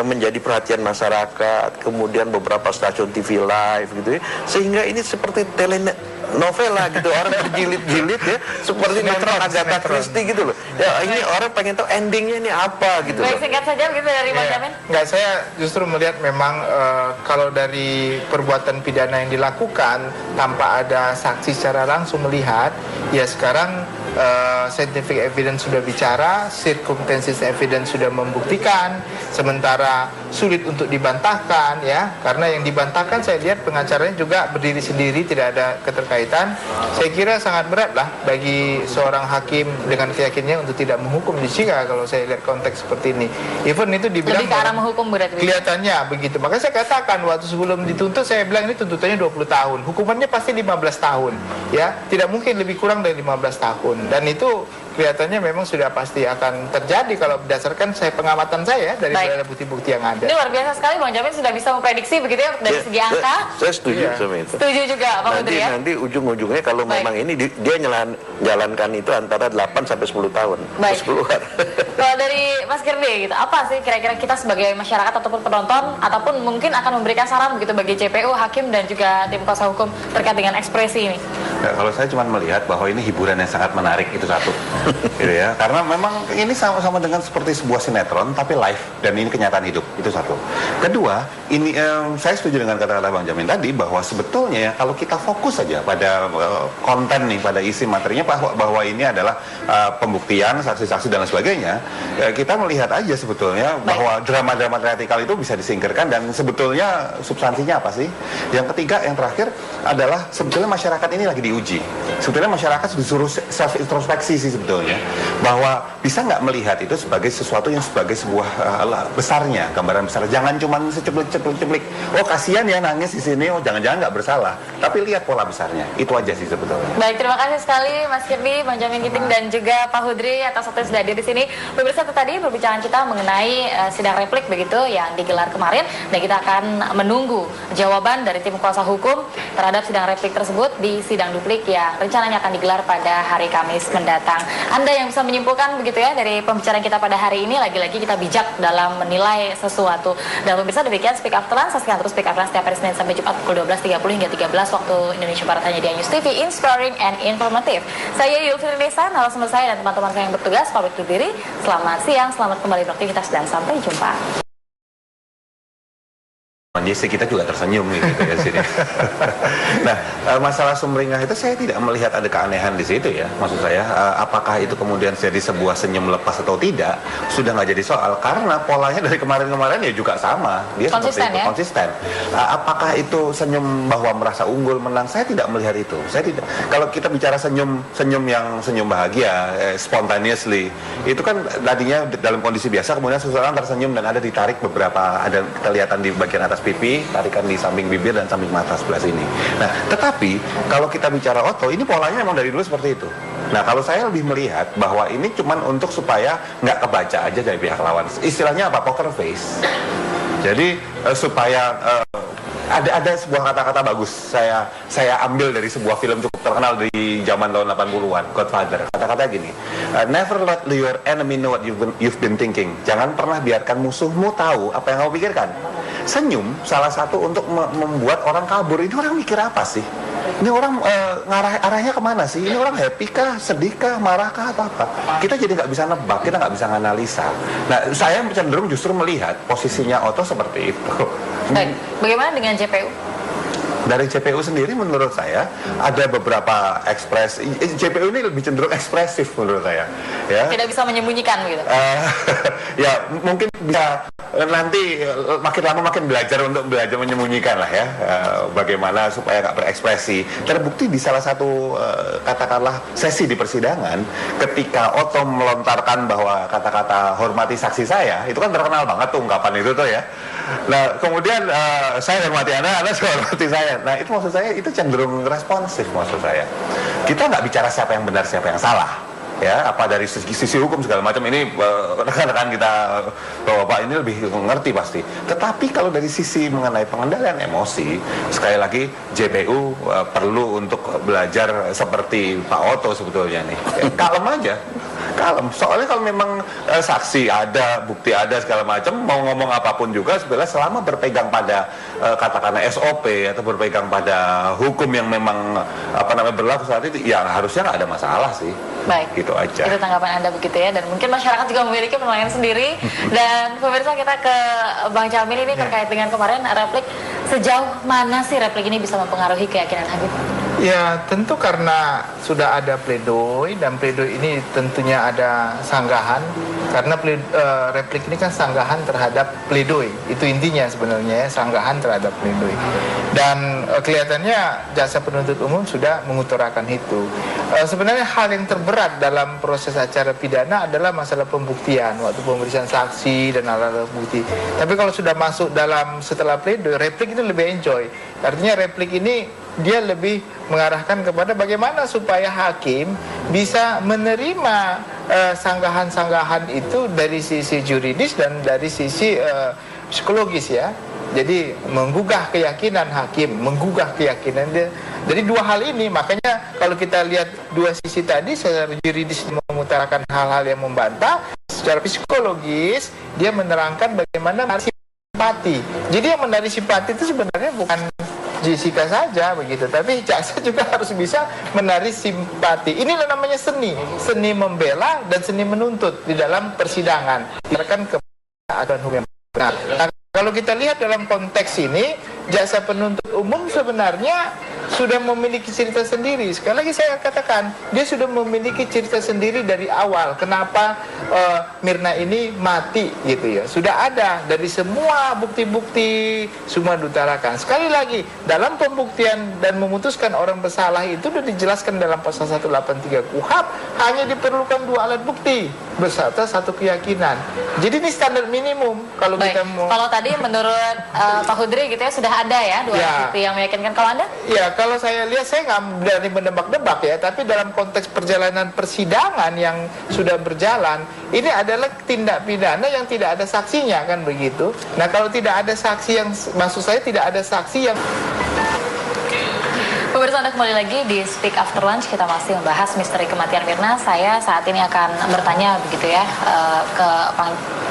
menjadi perhatian masyarakat, kemudian beberapa stasiun TV live gitu ya, sehingga ini seperti telenovela gitu, orang berjilid-jilid ya, seperti nonton Agatha Christie gitu loh. Ya ini orang pengen tahu endingnya ini apa gitu. Baik, singkat saja begitu dari Bang Jamin. Enggak, saya justru melihat memang kalau dari perbuatan pidana yang dilakukan tanpa ada saksi secara langsung melihat, ya sekarang scientific evidence sudah bicara, circumstances evidence sudah membuktikan, sementara sulit untuk dibantahkan ya, karena yang dibantahkan saya lihat pengacaranya juga berdiri sendiri, tidak ada keterkaitan. Saya kira sangat berat lah bagi seorang hakim dengan keyakinannya untuk tidak menghukum jika kalau saya lihat konteks seperti ini. Even itu dibilang lebih ke arah menghukum berarti. Kelihatannya begitu. Maka saya katakan waktu sebelum dituntut saya bilang ini tuntutannya 20 tahun. Hukumannya pasti 15 tahun. Ya, tidak mungkin lebih kurang dari 15 tahun. Dan itu kelihatannya memang sudah pasti akan terjadi kalau berdasarkan pengamatan saya dari bukti-bukti yang ada. Ini luar biasa sekali, Bang Jamin sudah bisa memprediksi begitu ya dari segi angka. Saya setuju sama itu. Setuju juga, Pak Putri ya. Nanti ujung-ujungnya kalau memang ini dia jalankan itu antara 8 sampai 10 tahun. Baik. Terus keluar. Kalau dari Mas Kirdi gitu, apa sih kira-kira kita sebagai masyarakat ataupun penonton ataupun mungkin akan memberikan saran begitu bagi JPU, hakim dan juga tim kuasa hukum terkait dengan ekspresi ini? Nah, kalau saya cuma melihat bahwa ini hiburan yang sangat menarik, itu satu. Gitu ya, karena memang ini sama-sama dengan seperti sebuah sinetron tapi live dan ini kenyataan hidup, itu satu. Kedua, ini saya setuju dengan kata-kata Bang Jamin tadi bahwa sebetulnya kalau kita fokus saja pada konten nih, pada isi materinya bahwa ini adalah pembuktian, saksi-saksi dan lain sebagainya, kita melihat aja sebetulnya bahwa drama-drama teatrikal itu bisa disingkirkan dan sebetulnya substansinya apa sih? Yang ketiga, yang terakhir adalah sebetulnya masyarakat ini lagi diuji. Sebetulnya masyarakat disuruh self introspeksi sih sebetulnya, bahwa bisa nggak melihat itu sebagai sesuatu yang sebagai sebuah besarnya, gambaran besar. Jangan cuma seceplik-ceplik. Oh kasihan ya nangis di sini. Oh jangan-jangan nggak bersalah. Tapi lihat pola besarnya. Itu aja sih sebetulnya. Baik, terima kasih sekali Mas Kirdi, Bang Jamin Ginting dan juga Pak Hudri atas waktu yang sudah hadir di sini. Pemirsa, itu tadi perbincangan kita mengenai sidang replik begitu yang digelar kemarin, dan kita akan menunggu jawaban dari tim kuasa hukum terhadap sidang replik tersebut di sidang duplik yang rencananya akan digelar pada hari Kamis mendatang. Anda yang bisa menyimpulkan begitu ya dari pembicaraan kita pada hari ini, lagi-lagi kita bijak dalam menilai sesuatu. Dan pemirsa, demikian Speak After Lunch. Saksikan terus Speak After Lunch setiap hari Senin sampai Jumat pukul 12.30 hingga 13 waktu Indonesia Barat hanya di News TV, inspiring and informative. Saya Yulfir Desa, narasumber saya dan teman-teman saya yang bertugas pamit undur diri. Selamat siang, selamat kembali beraktivitas dan sampai jumpa. Jesse, kita juga tersenyum gitu ya sini. Nah, masalah sumringah itu saya tidak melihat ada keanehan di situ ya. Maksud saya, apakah itu kemudian jadi sebuah senyum lepas atau tidak, sudah nggak jadi soal. Karena polanya dari kemarin-kemarin ya juga sama. Dia konsisten, seperti itu, ya? konsisten. Apakah itu senyum bahwa merasa unggul menang? Saya tidak melihat itu. Saya tidak. Kalau kita bicara senyum yang senyum bahagia, spontaneously, itu kan tadinya dalam kondisi biasa, kemudian seseorang tersenyum dan ada ditarik beberapa, ada kelihatan di bagian atas pipi, tarikan di samping bibir dan samping mata sebelah sini. Nah, tetapi kalau kita bicara Otto, ini polanya memang dari dulu seperti itu. Nah, kalau saya lebih melihat bahwa ini cuman untuk supaya nggak kebaca aja dari pihak lawan. Istilahnya apa? Poker face. Jadi supaya ada sebuah kata-kata bagus saya ambil dari sebuah film cukup terkenal di zaman tahun 80-an, Godfather. Kata-kata gini, never let your enemy know what you've been thinking. Jangan pernah biarkan musuhmu tahu apa yang kamu pikirkan. Senyum salah satu untuk membuat orang kabur. Ini orang mikir apa sih? Ini orang arahnya kemana sih? Ini orang happy kah, sedih kah, marah kah, atau apa? Kita jadi nggak bisa nebak, kita nggak bisa analisa. Nah, saya cenderung justru melihat posisinya Otto seperti itu. Baik, bagaimana dengan JPU? Dari JPU sendiri menurut saya ada beberapa JPU ini lebih cenderung ekspresif menurut saya, ya. Tidak bisa menyembunyikan begitu. Ya mungkin bisa nanti makin lama makin belajar untuk belajar menyembunyikan lah ya, bagaimana supaya nggak berekspresi. Terbukti di salah satu katakanlah sesi di persidangan ketika Otto melontarkan bahwa kata-kata hormati saksi saya, itu kan terkenal banget tuh ungkapan itu tuh ya. Nah kemudian saya hormati Anda hormati saya. Nah itu maksud saya itu cenderung responsif maksud saya. Kita nggak bicara siapa yang benar siapa yang salah, ya apa dari sisi hukum segala macam ini rekan-rekan kita bapak ini lebih mengerti pasti. Tetapi kalau dari sisi mengenai pengendalian emosi, sekali lagi JPU perlu untuk belajar seperti Pak Otto sebetulnya nih. Kalem aja. Kalem. Soalnya kalau memang saksi ada, bukti ada segala macam, mau ngomong apapun juga sebenarnya selama berpegang pada katakanlah SOP atau berpegang pada hukum yang memang berlaku saat itu, ya harusnya nggak ada masalah sih. Baik. Gitu aja. Itu tanggapan Anda begitu ya, dan mungkin masyarakat juga memiliki penilaian sendiri. Dan pemirsa, kita ke Bang Jamil ini terkait dengan kemarin replik, sejauh mana sih replik ini bisa mempengaruhi keyakinan hakim? Ya tentu karena sudah ada pledoi, dan pledoi ini tentunya ada sanggahan. Karena replik ini kan sanggahan terhadap pledoi. Itu intinya sebenarnya ya, sanggahan terhadap pledoi. Dan kelihatannya jaksa penuntut umum sudah mengutarakan itu. Sebenarnya hal yang terberat dalam proses acara pidana adalah masalah pembuktian, waktu pemeriksaan saksi dan alat bukti. Tapi kalau sudah masuk dalam setelah pledoi, replik itu lebih enjoy. Artinya replik ini dia lebih mengarahkan kepada bagaimana supaya hakim bisa menerima sanggahan-sanggahan itu dari sisi juridis dan dari sisi psikologis ya. Jadi menggugah keyakinan hakim, menggugah keyakinan dia. Jadi dua hal ini, makanya kalau kita lihat dua sisi tadi, secara juridis mengutarakan hal-hal yang membantah, secara psikologis dia menerangkan bagaimana simpati. Jadi yang menarik simpati itu sebenarnya bukan Jessica saja begitu, tapi jaksa juga harus bisa menarik simpati. Inilah namanya seni, seni membela dan seni menuntut di dalam persidangan. Berdasarkan kepada aturan hukum yang benar. Nah, kalau kita lihat dalam konteks ini, jaksa penuntut umum sebenarnya sudah memiliki cerita sendiri. Sekali lagi saya katakan, dia sudah memiliki cerita sendiri dari awal. Kenapa Mirna ini mati gitu ya. Sudah ada dari semua bukti-bukti semua diutarakan. Sekali lagi, dalam pembuktian dan memutuskan orang bersalah itu sudah dijelaskan dalam pasal 183 KUHP, hanya diperlukan 2 alat bukti beserta 1 keyakinan. Jadi ini standar minimum kalau kita mau. Kalau tadi menurut Pak Hudri gitu ya, sudah ada ya 2 alat bukti yang meyakinkan. Kalau Anda? Ya, kalau saya lihat, saya nggak berani menebak-nebak ya, tapi dalam konteks perjalanan persidangan yang sudah berjalan, ini adalah tindak pidana yang tidak ada saksinya, kan begitu. Nah, kalau tidak ada saksi yang, maksud saya tidak ada saksi yang. Pemirsa, Anda kembali lagi di Speak After Lunch. Kita masih membahas misteri kematian Mirna. Saya saat ini akan bertanya begitu ya ke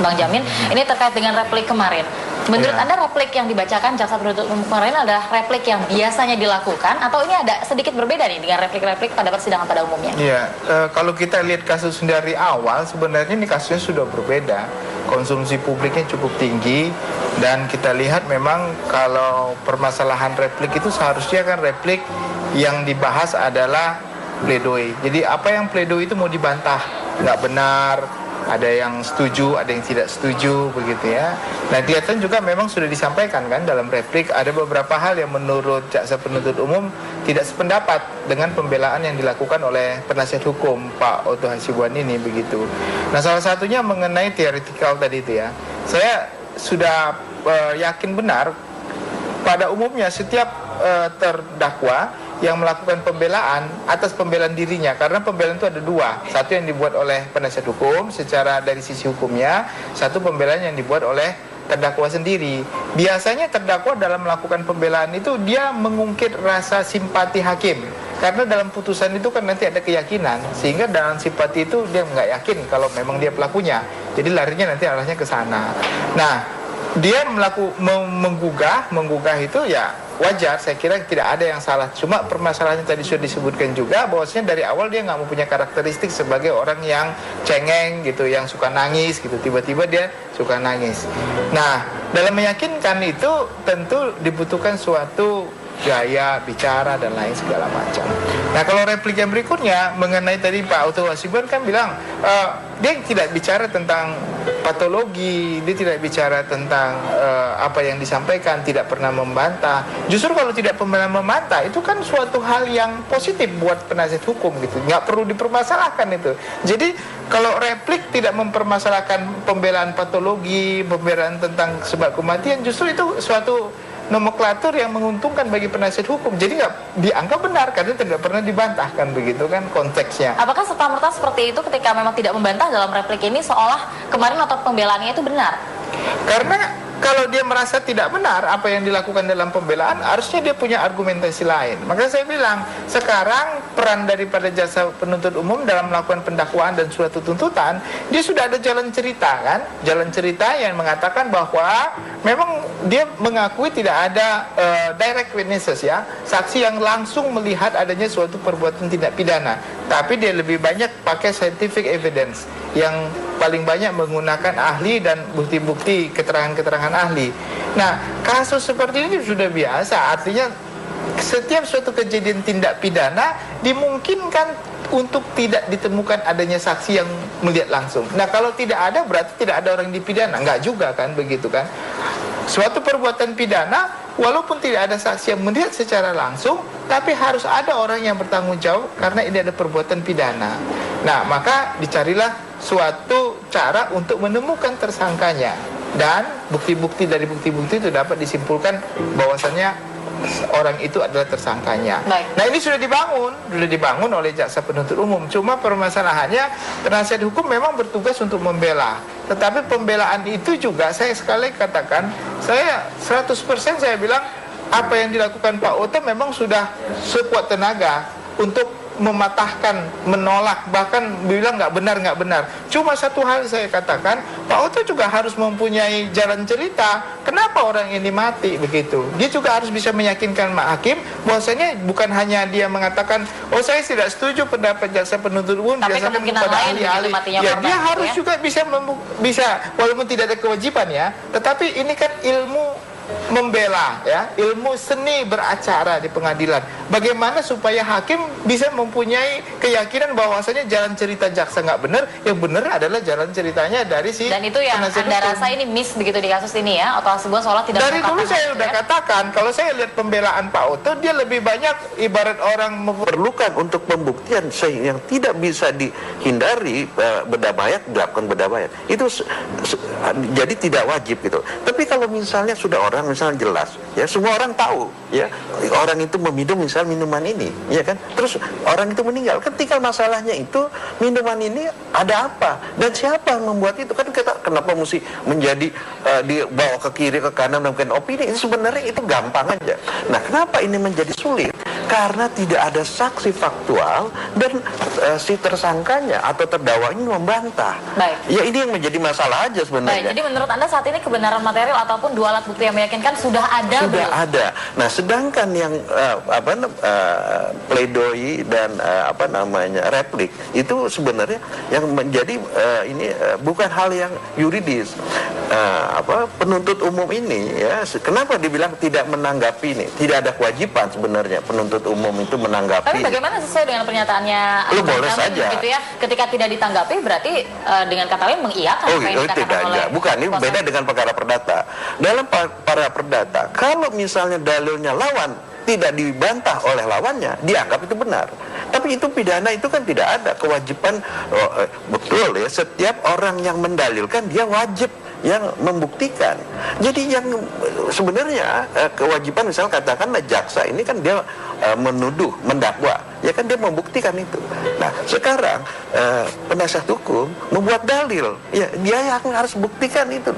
Bang Jamin. Ini terkait dengan replik kemarin. Menurut Anda replik yang dibacakan jaksa penuntut umum kemarin adalah replik yang biasanya dilakukan, atau ini ada sedikit berbeda nih dengan replik-replik pada persidangan pada umumnya? Iya, kalau kita lihat kasus dari awal, sebenarnya ini kasusnya sudah berbeda. Konsumsi publiknya cukup tinggi, dan kita lihat memang kalau permasalahan replik itu seharusnya kan replik yang dibahas adalah pledoi. Jadi apa yang pledoi itu mau dibantah, nggak benar. Ada yang setuju, ada yang tidak setuju, begitu ya. Nah, kelihatan juga memang sudah disampaikan kan dalam replik, ada beberapa hal yang menurut jaksa penuntut umum tidak sependapat dengan pembelaan yang dilakukan oleh penasihat hukum Pak Otto Hasibuan ini, begitu. Nah, salah satunya mengenai teoretikal tadi itu ya. Saya sudah yakin benar pada umumnya setiap terdakwa yang melakukan pembelaan atas pembelaan dirinya, karena pembelaan itu ada 2. Satu yang dibuat oleh penasihat hukum secara dari sisi hukumnya, satu pembelaan yang dibuat oleh terdakwa sendiri. Biasanya terdakwa dalam melakukan pembelaan itu dia mengungkit rasa simpati hakim, karena dalam putusan itu kan nanti ada keyakinan, sehingga dalam simpati itu dia nggak yakin kalau memang dia pelakunya, jadi larinya nanti arahnya ke sana. Nah, dia menggugah itu ya wajar, saya kira tidak ada yang salah. Cuma permasalahannya tadi sudah disebutkan juga bahwasanya dari awal dia nggak mempunyai karakteristik sebagai orang yang cengeng gitu, yang suka nangis gitu, tiba-tiba dia suka nangis. Nah, dalam meyakinkan itu tentu dibutuhkan suatu gaya bicara dan lain segala macam. Nah, kalau replik yang berikutnya mengenai tadi Pak Oto Hasibuan kan bilang dia tidak bicara tentang patologi, dia tidak bicara tentang apa yang disampaikan, tidak pernah membantah. Justru kalau tidak pernah membantah itu kan suatu hal yang positif buat penasihat hukum gitu, nggak perlu dipermasalahkan itu. Jadi kalau replik tidak mempermasalahkan pembelaan patologi, pembelaan tentang sebab kematian, justru itu suatu nomenklatur yang menguntungkan bagi penasihat hukum. Jadi nggak dianggap benar karena tidak pernah dibantahkan, begitu kan konteksnya. Apakah serta-merta seperti itu ketika memang tidak membantah dalam replik ini seolah kemarin otot pembelaannya itu benar? Karena kalau dia merasa tidak benar apa yang dilakukan dalam pembelaan, harusnya dia punya argumentasi lain. Maka saya bilang, sekarang peran daripada jaksa penuntut umum dalam melakukan pendakwaan dan suatu tuntutan, dia sudah ada jalan cerita kan? Jalan cerita yang mengatakan bahwa memang dia mengakui tidak ada direct witnesses ya, saksi yang langsung melihat adanya suatu perbuatan tindak pidana. Tapi dia lebih banyak pakai scientific evidence, yang paling banyak menggunakan ahli dan bukti-bukti keterangan-keterangan ahli. Nah, kasus seperti ini sudah biasa, artinya setiap suatu kejadian tindak pidana dimungkinkan untuk tidak ditemukan adanya saksi yang melihat langsung. Nah, kalau tidak ada berarti tidak ada orang dipidana, enggak juga kan, begitu kan. Suatu perbuatan pidana walaupun tidak ada saksi yang melihat secara langsung, tapi harus ada orang yang bertanggung jawab karena ini ada perbuatan pidana. Nah, maka dicarilah suatu cara untuk menemukan tersangkanya, dan bukti-bukti dari bukti-bukti itu dapat disimpulkan bahwasannya orang itu adalah tersangkanya. Baik. Nah, ini sudah dibangun oleh jaksa penuntut umum. Cuma permasalahannya penasihat hukum memang bertugas untuk membela. Tetapi pembelaan itu juga saya sekali katakan, saya 100% saya bilang apa yang dilakukan Pak Oto memang sudah sekuat tenaga untuk mematahkan, menolak, bahkan bilang nggak benar. Cuma satu hal saya katakan, Pak Oto juga harus mempunyai jalan cerita kenapa orang ini mati begitu. Dia juga harus bisa meyakinkan Hakim bahwasanya bukan hanya dia mengatakan, oh saya tidak setuju pendapat jaksa penuntut umum, tapi berdasarkan kemungkinan kepada lain ahli-ahli. begitu matinya Ya, korban, dia gitu harus ya. juga bisa walaupun tidak ada kewajiban ya, tetapi ini kan ilmu membela ya, ilmu seni beracara di pengadilan. Bagaimana supaya hakim bisa mempunyai keyakinan bahwasanya jalan cerita jaksa nggak benar, yang benar adalah jalan ceritanya dari si. Dan itu yang penasihat Anda hukum. rasa ini miss begitu di kasus ini ya, atau sebuah seolah tidak Dari dulu mengungkapkan saya itu, udah ya? katakan, kalau saya lihat pembelaan Pak Oto, dia lebih banyak ibarat orang Perlukan untuk pembuktian yang tidak bisa dihindari, bedah bayat dilakukan bedah bayat. Itu jadi tidak wajib gitu. Tapi kalau misalnya sudah orang misalnya jelas ya, semua orang tahu ya, orang itu meminum misal minuman ini ya kan, terus orang itu meninggal, ketika masalahnya itu minuman ini ada apa dan siapa yang membuat itu, kan kita kenapa mesti menjadi dibawa ke kiri ke kanan dan opini. Ini sebenarnya itu gampang aja. Nah, kenapa ini menjadi sulit? Karena tidak ada saksi faktual dan si tersangkanya atau terdakwa ini membantah. Baik. Ya, ini yang menjadi masalah aja Baik, sebenarnya. jadi menurut Anda saat ini kebenaran material ataupun dua alat bukti yang meyakinkan sudah ada Sudah belum? ada. Nah, sedangkan yang pledoi dan replik itu sebenarnya yang menjadi ini bukan hal yang yuridis. Penuntut umum ini ya, kenapa dibilang tidak menanggapi ini? Tidak ada kewajiban sebenarnya penuntut umum itu menanggapi. Tapi bagaimana sesuai dengan pernyataannya Lu Ahmad boleh Yamin, saja. gitu ya? Ketika tidak ditanggapi berarti dengan kata lain mengiyakan apa yang dikatakan tidak, oleh bukan, ini kuasa beda hukum. dengan perkara perdata. Dalam perkara perdata, kalau misalnya dalilnya lawan tidak dibantah oleh lawannya, dianggap itu benar. Tapi itu pidana itu kan tidak ada kewajiban, betul ya, setiap orang yang mendalilkan dia wajib yang membuktikan. Jadi yang sebenarnya kewajiban, misalnya katakanlah jaksa ini kan dia menuduh, mendakwa. ya kan dia membuktikan itu. Nah sekarang penasihat hukum membuat dalil, ya dia yang harus buktikan itu.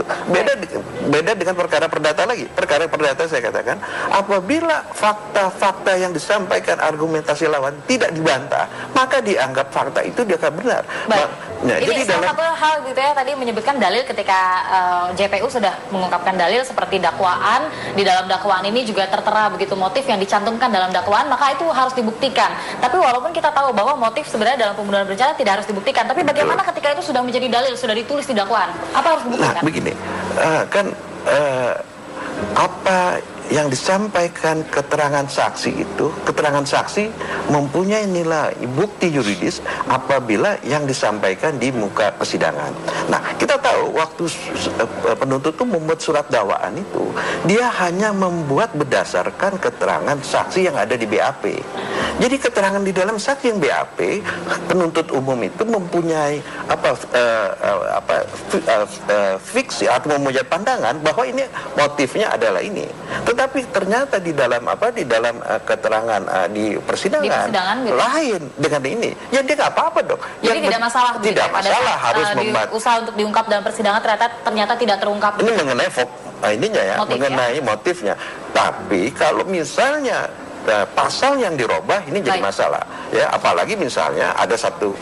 Beda dengan perkara perdata lagi. Perkara perdata saya katakan, apabila fakta-fakta yang disampaikan argumentasi lawan tidak dibantah, maka dianggap fakta itu dia akan benar. Nah, ini salah satu hal gitu ya, tadi menyebutkan dalil ketika JPU sudah mengungkapkan dalil seperti dakwaan, di dalam dakwaan ini juga tertera begitu motif yang dicantumkan dalam dakwaan, maka itu harus dibuktikan. Tapi walaupun kita tahu bahwa motif sebenarnya dalam pembunuhan berencana tidak harus dibuktikan, tapi bagaimana ketika itu sudah menjadi dalil, sudah ditulis di dakwaan, apa harus dibuktikan? Nah begini, apa yang disampaikan keterangan saksi itu, keterangan saksi mempunyai nilai bukti yuridis apabila yang disampaikan di muka persidangan. Nah, kita tahu waktu penuntut itu membuat surat dakwaan itu, dia hanya membuat berdasarkan keterangan saksi yang ada di BAP. Jadi keterangan di dalam saksi yang BAP, penuntut umum itu mempunyai fiksi atau mempunyai pandangan bahwa ini motifnya adalah ini. Tetapi ternyata di dalam keterangan di persidangan gitu, lain dengan ini. Ya dia nggak apa-apa dong. Jadi tidak masalah. Tidak masalah, harus usaha untuk diungkap dalam persidangan ternyata tidak terungkap. Ini mengenai ininya ya, mengenai motifnya. Tapi kalau misalnya pasal yang dirubah ini jadi masalah ya, apalagi misalnya ada satu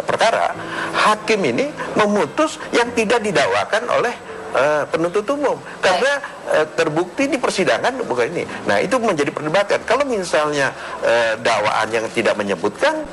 perkara hakim ini memutus yang tidak didakwakan oleh penuntut umum karena terbukti di persidangan bukan ini. Nah itu menjadi perdebatan. Kalau misalnya dakwaan yang tidak menyebutkan,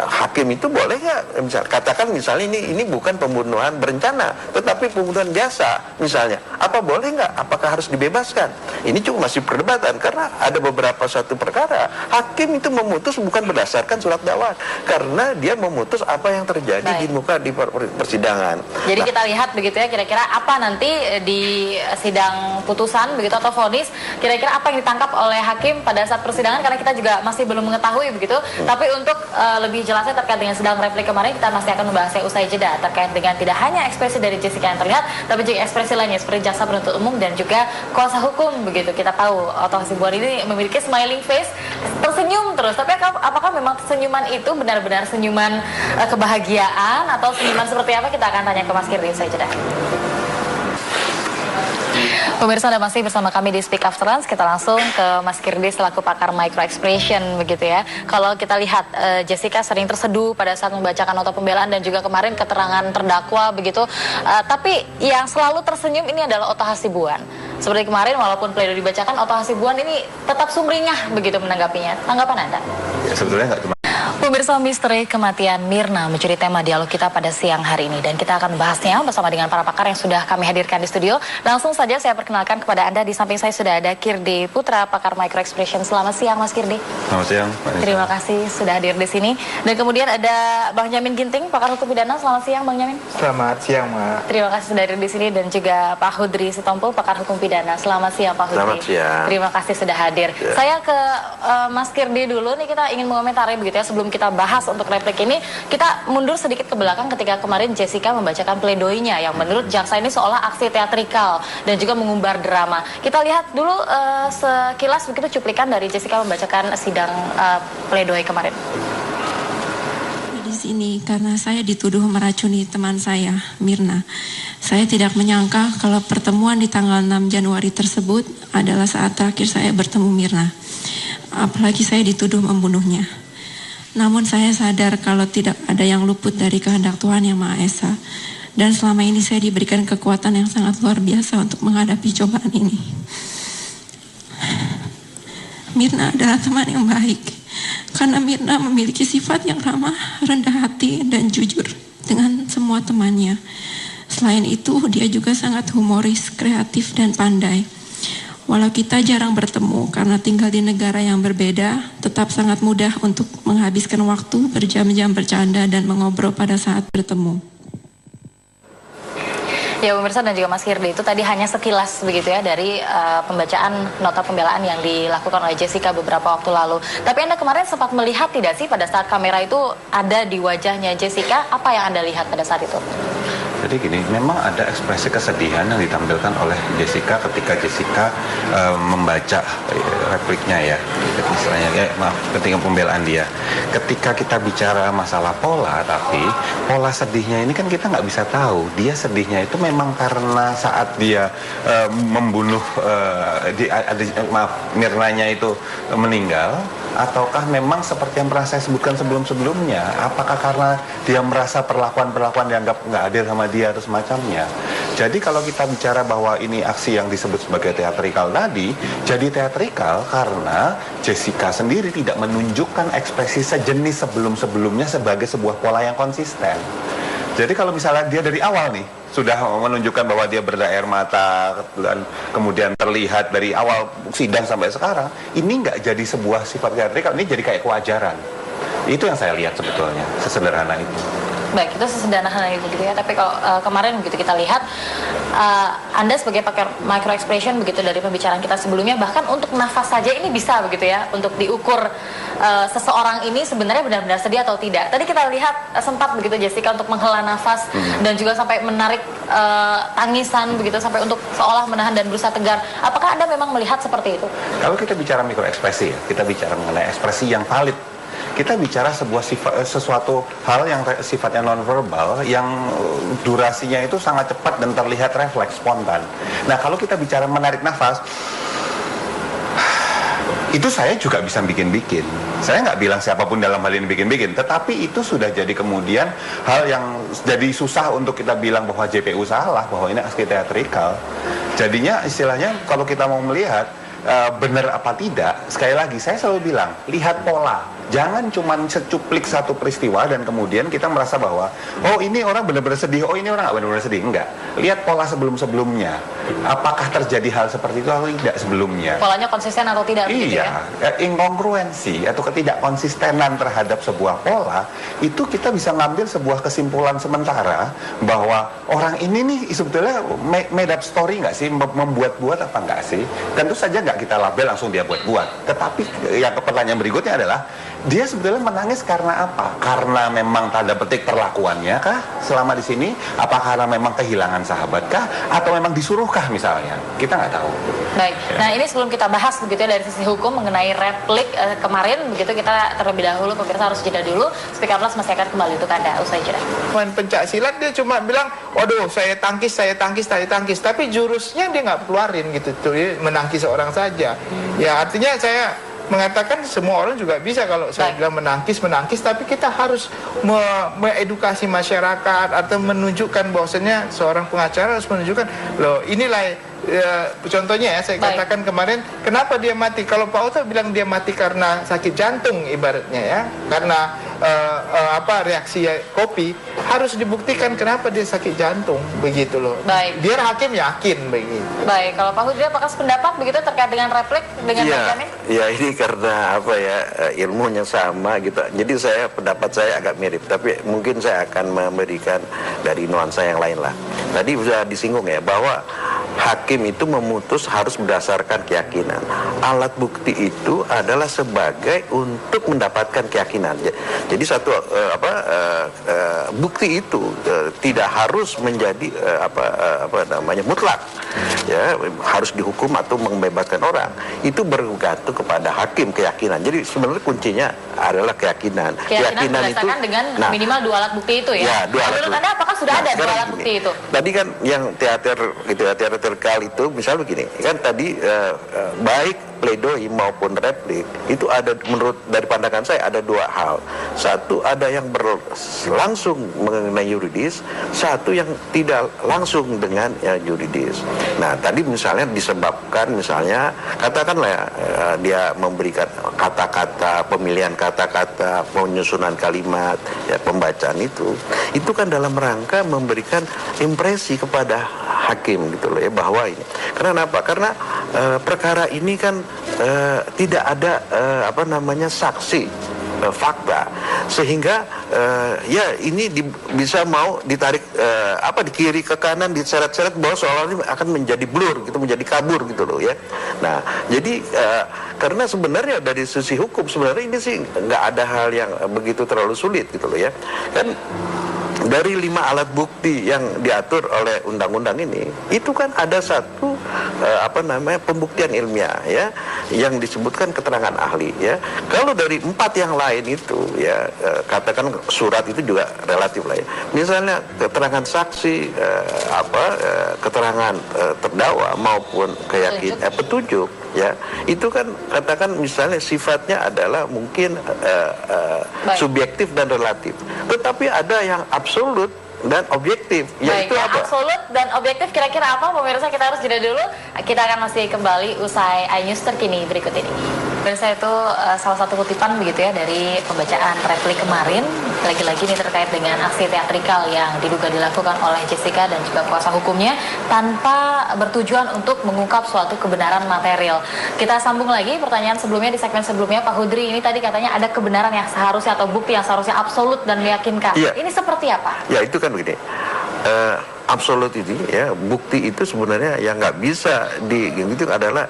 hakim itu boleh nggak katakan misalnya ini bukan pembunuhan berencana tetapi pembunuhan biasa misalnya, apa boleh nggak, apakah harus dibebaskan? Ini cuma masih perdebatan karena ada beberapa satu perkara hakim itu memutus bukan berdasarkan surat dakwaan karena dia memutus apa yang terjadi di muka di persidangan. Jadi kita lihat begitu ya, kira-kira apa nanti di sidang putusan begitu atau vonis, kira-kira apa yang ditangkap oleh hakim pada saat persidangan, karena kita juga masih belum mengetahui begitu. Tapi untuk lebih jelasnya terkait dengan sidang replik kemarin, kita masih akan membahasnya usai jeda terkait dengan tidak hanya ekspresi dari Jessica yang terlihat, tapi juga ekspresi lainnya seperti jaksa penuntut umum dan juga kuasa hukum begitu. Kita tahu Otto Hasibuan ini memiliki smiling face, tersenyum terus. Tapi apakah memang senyuman itu benar-benar senyuman kebahagiaan atau senyuman seperti apa? Kita akan tanya ke Mas Kirdi usai jeda. Pemirsa, Anda masih bersama kami di Speak After Lunch. Kita langsung ke Mas Kirdi selaku pakar micro expression begitu ya. Kalau kita lihat Jessica sering terseduh pada saat membacakan nota pembelaan dan juga kemarin keterangan terdakwa begitu. Tapi yang selalu tersenyum ini adalah Otto Hasibuan. Seperti kemarin walaupun pledoi dibacakan, Otto Hasibuan ini tetap sumringah begitu menanggapinya. Tanggapan Anda? Ya, sebetulnya nggak cuma. Pemirsa, misteri kematian Mirna menjadi tema dialog kita pada siang hari ini, dan kita akan membahasnya bersama dengan para pakar yang sudah kami hadirkan di studio. Langsung saja saya perkenalkan kepada Anda, di samping saya sudah ada Kirdi Putra, pakar micro expression. Selamat siang Mas Kirdi. Selamat siang. Terima kasih sudah hadir di sini. Dan kemudian ada Bang Jamin Ginting, pakar hukum pidana. Selamat siang Bang Jamin. Selamat siang, Mbak. Terima kasih sudah hadir di sini, dan juga Pak Hudri Sitompul, pakar hukum pidana. Selamat siang Pak Hudri. Selamat siang. Terima kasih sudah hadir. Ya. Saya ke Mas Kirdi dulu nih, kita ingin mengomentari begitu ya, sebelum kita bahas untuk replik ini, kita mundur sedikit ke belakang ketika kemarin Jessica membacakan pledoinya yang menurut jaksa ini seolah aksi teatrikal dan juga mengumbar drama. Kita lihat dulu sekilas begitu cuplikan dari Jessica membacakan sidang pledoi kemarin. Di sini karena saya dituduh meracuni teman saya, Mirna. Saya tidak menyangka kalau pertemuan di tanggal 6 Januari tersebut adalah saat terakhir saya bertemu Mirna. Apalagi saya dituduh membunuhnya. Namun saya sadar kalau tidak ada yang luput dari kehendak Tuhan Yang Maha Esa. Dan selama ini saya diberikan kekuatan yang sangat luar biasa untuk menghadapi cobaan ini. Mirna adalah teman yang baik. Karena Mirna memiliki sifat yang ramah, rendah hati, dan jujur dengan semua temannya. Selain itu, dia juga sangat humoris, kreatif, dan pandai. Walau kita jarang bertemu karena tinggal di negara yang berbeda, tetap sangat mudah untuk menghabiskan waktu berjam-jam bercanda dan mengobrol pada saat bertemu. Ya pemirsa dan juga Mas Kirdi, itu tadi hanya sekilas begitu ya dari pembacaan nota pembelaan yang dilakukan oleh Jessica beberapa waktu lalu. Tapi Anda kemarin sempat melihat tidak sih pada saat kamera itu ada di wajahnya Jessica, apa yang Anda lihat pada saat itu? Jadi gini, memang ada ekspresi kesedihan yang ditampilkan oleh Jessica ketika Jessica membaca repliknya ya, istilahnya, ketika pembelaan dia. Ketika kita bicara masalah pola, tapi pola sedihnya ini kan kita nggak bisa tahu. Dia sedihnya itu memang karena saat dia membunuh, Mirnanya itu meninggal, ataukah memang seperti yang pernah saya sebutkan sebelum-sebelumnya, apakah karena dia merasa perlakuan-perlakuan dianggap nggak adil sama dia atau semacamnya. Jadi kalau kita bicara bahwa ini aksi yang disebut sebagai teatrikal tadi, jadi teatrikal karena Jessica sendiri tidak menunjukkan ekspresi sejenis sebelum-sebelumnya sebagai sebuah pola yang konsisten. Jadi kalau misalnya dia dari awal nih sudah menunjukkan bahwa dia berdaer mata dan kemudian terlihat dari awal sidang sampai sekarang, ini nggak jadi sebuah sifat teatrikal, ini jadi kayak kewajaran. Itu yang saya lihat sebetulnya, sesederhana itu. Baik, itu sesederhana itu gitu ya. Tapi kalau kemarin begitu kita lihat, Anda sebagai pakar micro expression begitu dari pembicaraan kita sebelumnya, bahkan untuk nafas saja ini bisa begitu ya, untuk diukur seseorang ini sebenarnya benar-benar sedih atau tidak. Tadi kita lihat sempat begitu Jessica untuk menghela nafas dan juga sampai menarik tangisan begitu, sampai untuk seolah menahan dan berusaha tegar. Apakah Anda memang melihat seperti itu? Kalau kita bicara micro ekspresi ya, kita bicara mengenai ekspresi yang valid. Kita bicara sesuatu hal yang sifatnya nonverbal, yang durasinya itu sangat cepat dan terlihat refleks spontan. Nah, kalau kita bicara menarik nafas, itu saya juga bisa bikin-bikin. Saya nggak bilang siapapun dalam hal ini bikin-bikin, tetapi itu sudah jadi kemudian hal yang jadi susah untuk kita bilang bahwa JPU salah, bahwa ini aksi teatrikal. Jadinya istilahnya kalau kita mau melihat benar apa tidak, sekali lagi saya selalu bilang, lihat pola. Jangan cuma secuplik satu peristiwa dan kemudian kita merasa bahwa oh ini orang benar-benar sedih, oh ini orang nggak benar-benar sedih. Enggak. Lihat pola sebelum-sebelumnya. Apakah terjadi hal seperti itu atau tidak sebelumnya? Polanya konsisten atau tidak? Iya, ya? Inkongruensi atau ketidakkonsistenan terhadap sebuah pola, itu kita bisa ngambil sebuah kesimpulan sementara bahwa orang ini nih sebetulnya made up story nggak sih, membuat-buat apa nggak sih? Tentu saja nggak kita label langsung dia buat-buat. Tetapi yang pertanyaan berikutnya adalah, dia sebetulnya menangis karena apa? Karena memang tanda petik perlakuannya kah selama di sini? Apa karena memang kehilangan sahabat kah? Atau memang disuruhkah misalnya? Kita nggak tahu. Baik. Ya. Nah, ini sebelum kita bahas begitu ya dari sisi hukum mengenai replik kemarin begitu, kita terlebih dahulu pemirsa harus jeda dulu. Speaker Plus masih akan kembali untuk Anda usai jeda. Main pencak silat dia cuma bilang, waduh saya tangkis. Tapi jurusnya dia nggak keluarin gitu. Tuh, dia menangkis seorang saja. Ya artinya saya mengatakan semua orang juga bisa kalau saya bilang menangkis, tapi kita harus mengedukasi masyarakat atau menunjukkan bahwasanya seorang pengacara harus menunjukkan, loh inilah contohnya ya, saya katakan kemarin, kenapa dia mati? Kalau Pak Oto bilang dia mati karena sakit jantung ibaratnya ya, karena reaksi kopi, harus dibuktikan kenapa dia sakit jantung begitu loh. Baik. Biar hakim yakin begitu. Baik, kalau Pak Hudri apakah sependapat begitu terkait dengan replik dengan Pak Jamin? Ya ini karena ilmunya sama gitu. Jadi pendapat saya agak mirip, tapi mungkin saya akan memberikan dari nuansa yang lain lah. Tadi sudah disinggung ya bahwa hakim itu memutus harus berdasarkan keyakinan. Alat bukti itu adalah sebagai untuk mendapatkan keyakinan. Jadi satu bukti itu tidak harus menjadi mutlak. Ya, harus dihukum atau membebaskan orang. Itu bergantung kepada hakim keyakinan. Jadi sebenarnya kuncinya adalah keyakinan. Keyakinan itu dengan minimal 2 alat bukti itu ya. Ya, 2 alat menurut Anda apakah sudah ada 2 alat bukti itu? Tadi kan yang teatrikal itu misal begini, kan tadi baik pledoi maupun replik itu ada, menurut dari pandangan saya ada 2 hal. Satu ada yang berlangsung mengenai yuridis, satu yang tidak langsung dengan yuridis. Nah tadi misalnya disebabkan misalnya katakanlah dia memberikan kata-kata, pemilihan kata-kata, penyusunan kalimat, ya pembacaan itu kan dalam rangka memberikan impresi kepada hakim gitu loh ya, bahwa ini. Karena apa? Karena perkara ini kan tidak ada saksi fakta, sehingga ini bisa mau ditarik di kiri ke kanan, diseret-seret bahwa seolah ini akan menjadi blur gitu, menjadi kabur gitu loh ya. Nah jadi karena sebenarnya dari sisi hukum sebenarnya ini sih nggak ada hal yang begitu terlalu sulit gitu loh ya. Kan dari 5 alat bukti yang diatur oleh undang-undang ini, itu kan ada satu pembuktian ilmiah ya, yang disebutkan keterangan ahli ya. Kalau dari 4 yang lain itu ya, katakan surat itu juga relatif lah ya. Misalnya keterangan saksi, keterangan terdakwa maupun keyakinan petunjuk ya, itu kan katakan misalnya sifatnya adalah mungkin subjektif dan relatif, tetapi ada yang absolut dan objektif. Yaitu apa? Absolut dan objektif kira-kira apa? Pemirsa, kita harus jeda dulu. Kita akan masih kembali usai iNews terkini berikut ini. Pemirsa, itu salah satu kutipan begitu ya dari pembacaan replik kemarin. Lagi-lagi ini terkait dengan aksi teatrikal yang diduga dilakukan oleh Jessica dan juga kuasa hukumnya tanpa bertujuan untuk mengungkap suatu kebenaran material. Kita sambung lagi pertanyaan sebelumnya di segmen sebelumnya, Pak Hudri. Ini tadi katanya ada kebenaran yang seharusnya atau bukti yang seharusnya absolut dan meyakinkan. Ya. Ini seperti apa? Ya, itu kan begini, absolut ini ya, bukti itu sebenarnya yang nggak bisa itu adalah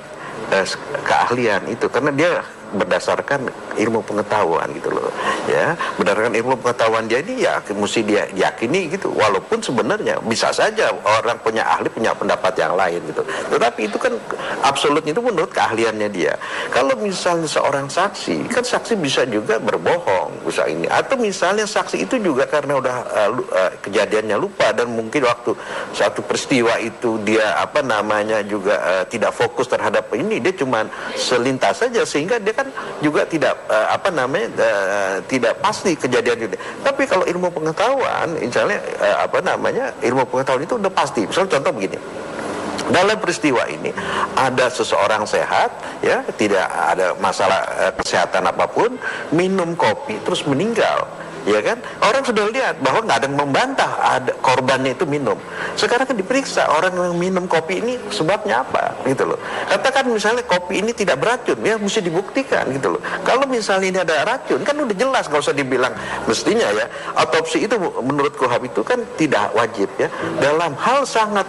keahlian itu, karena dia berdasarkan ilmu pengetahuan gitu loh ya, berdasarkan ilmu pengetahuan dia ini ya mesti dia diyakini gitu, walaupun sebenarnya bisa saja orang punya ahli punya pendapat yang lain gitu, tetapi itu kan absolutnya itu menurut keahliannya dia. Kalau misalnya seorang saksi, kan saksi bisa juga berbohong bisa ini, atau misalnya saksi itu juga karena udah kejadiannya lupa dan mungkin waktu satu peristiwa itu dia juga tidak fokus terhadap ini, dia cuma selintas saja sehingga dia kan juga tidak tidak pasti kejadian itu. Tapi kalau ilmu pengetahuan, misalnya ilmu pengetahuan itu udah pasti. Misalnya contoh begini, dalam peristiwa ini ada seseorang sehat ya, tidak ada masalah kesehatan apapun, minum kopi terus meninggal. Ya kan, orang sudah lihat bahwa nggak ada yang membantah ada korbannya itu minum. Sekarang kan diperiksa orang yang minum kopi ini sebabnya apa gitu loh. Katakan misalnya kopi ini tidak beracun, ya mesti dibuktikan gitu loh. Kalau misalnya ini ada racun kan udah jelas, nggak usah dibilang mestinya ya. Otopsi itu menurut KUHP itu kan tidak wajib ya. Dalam hal sangat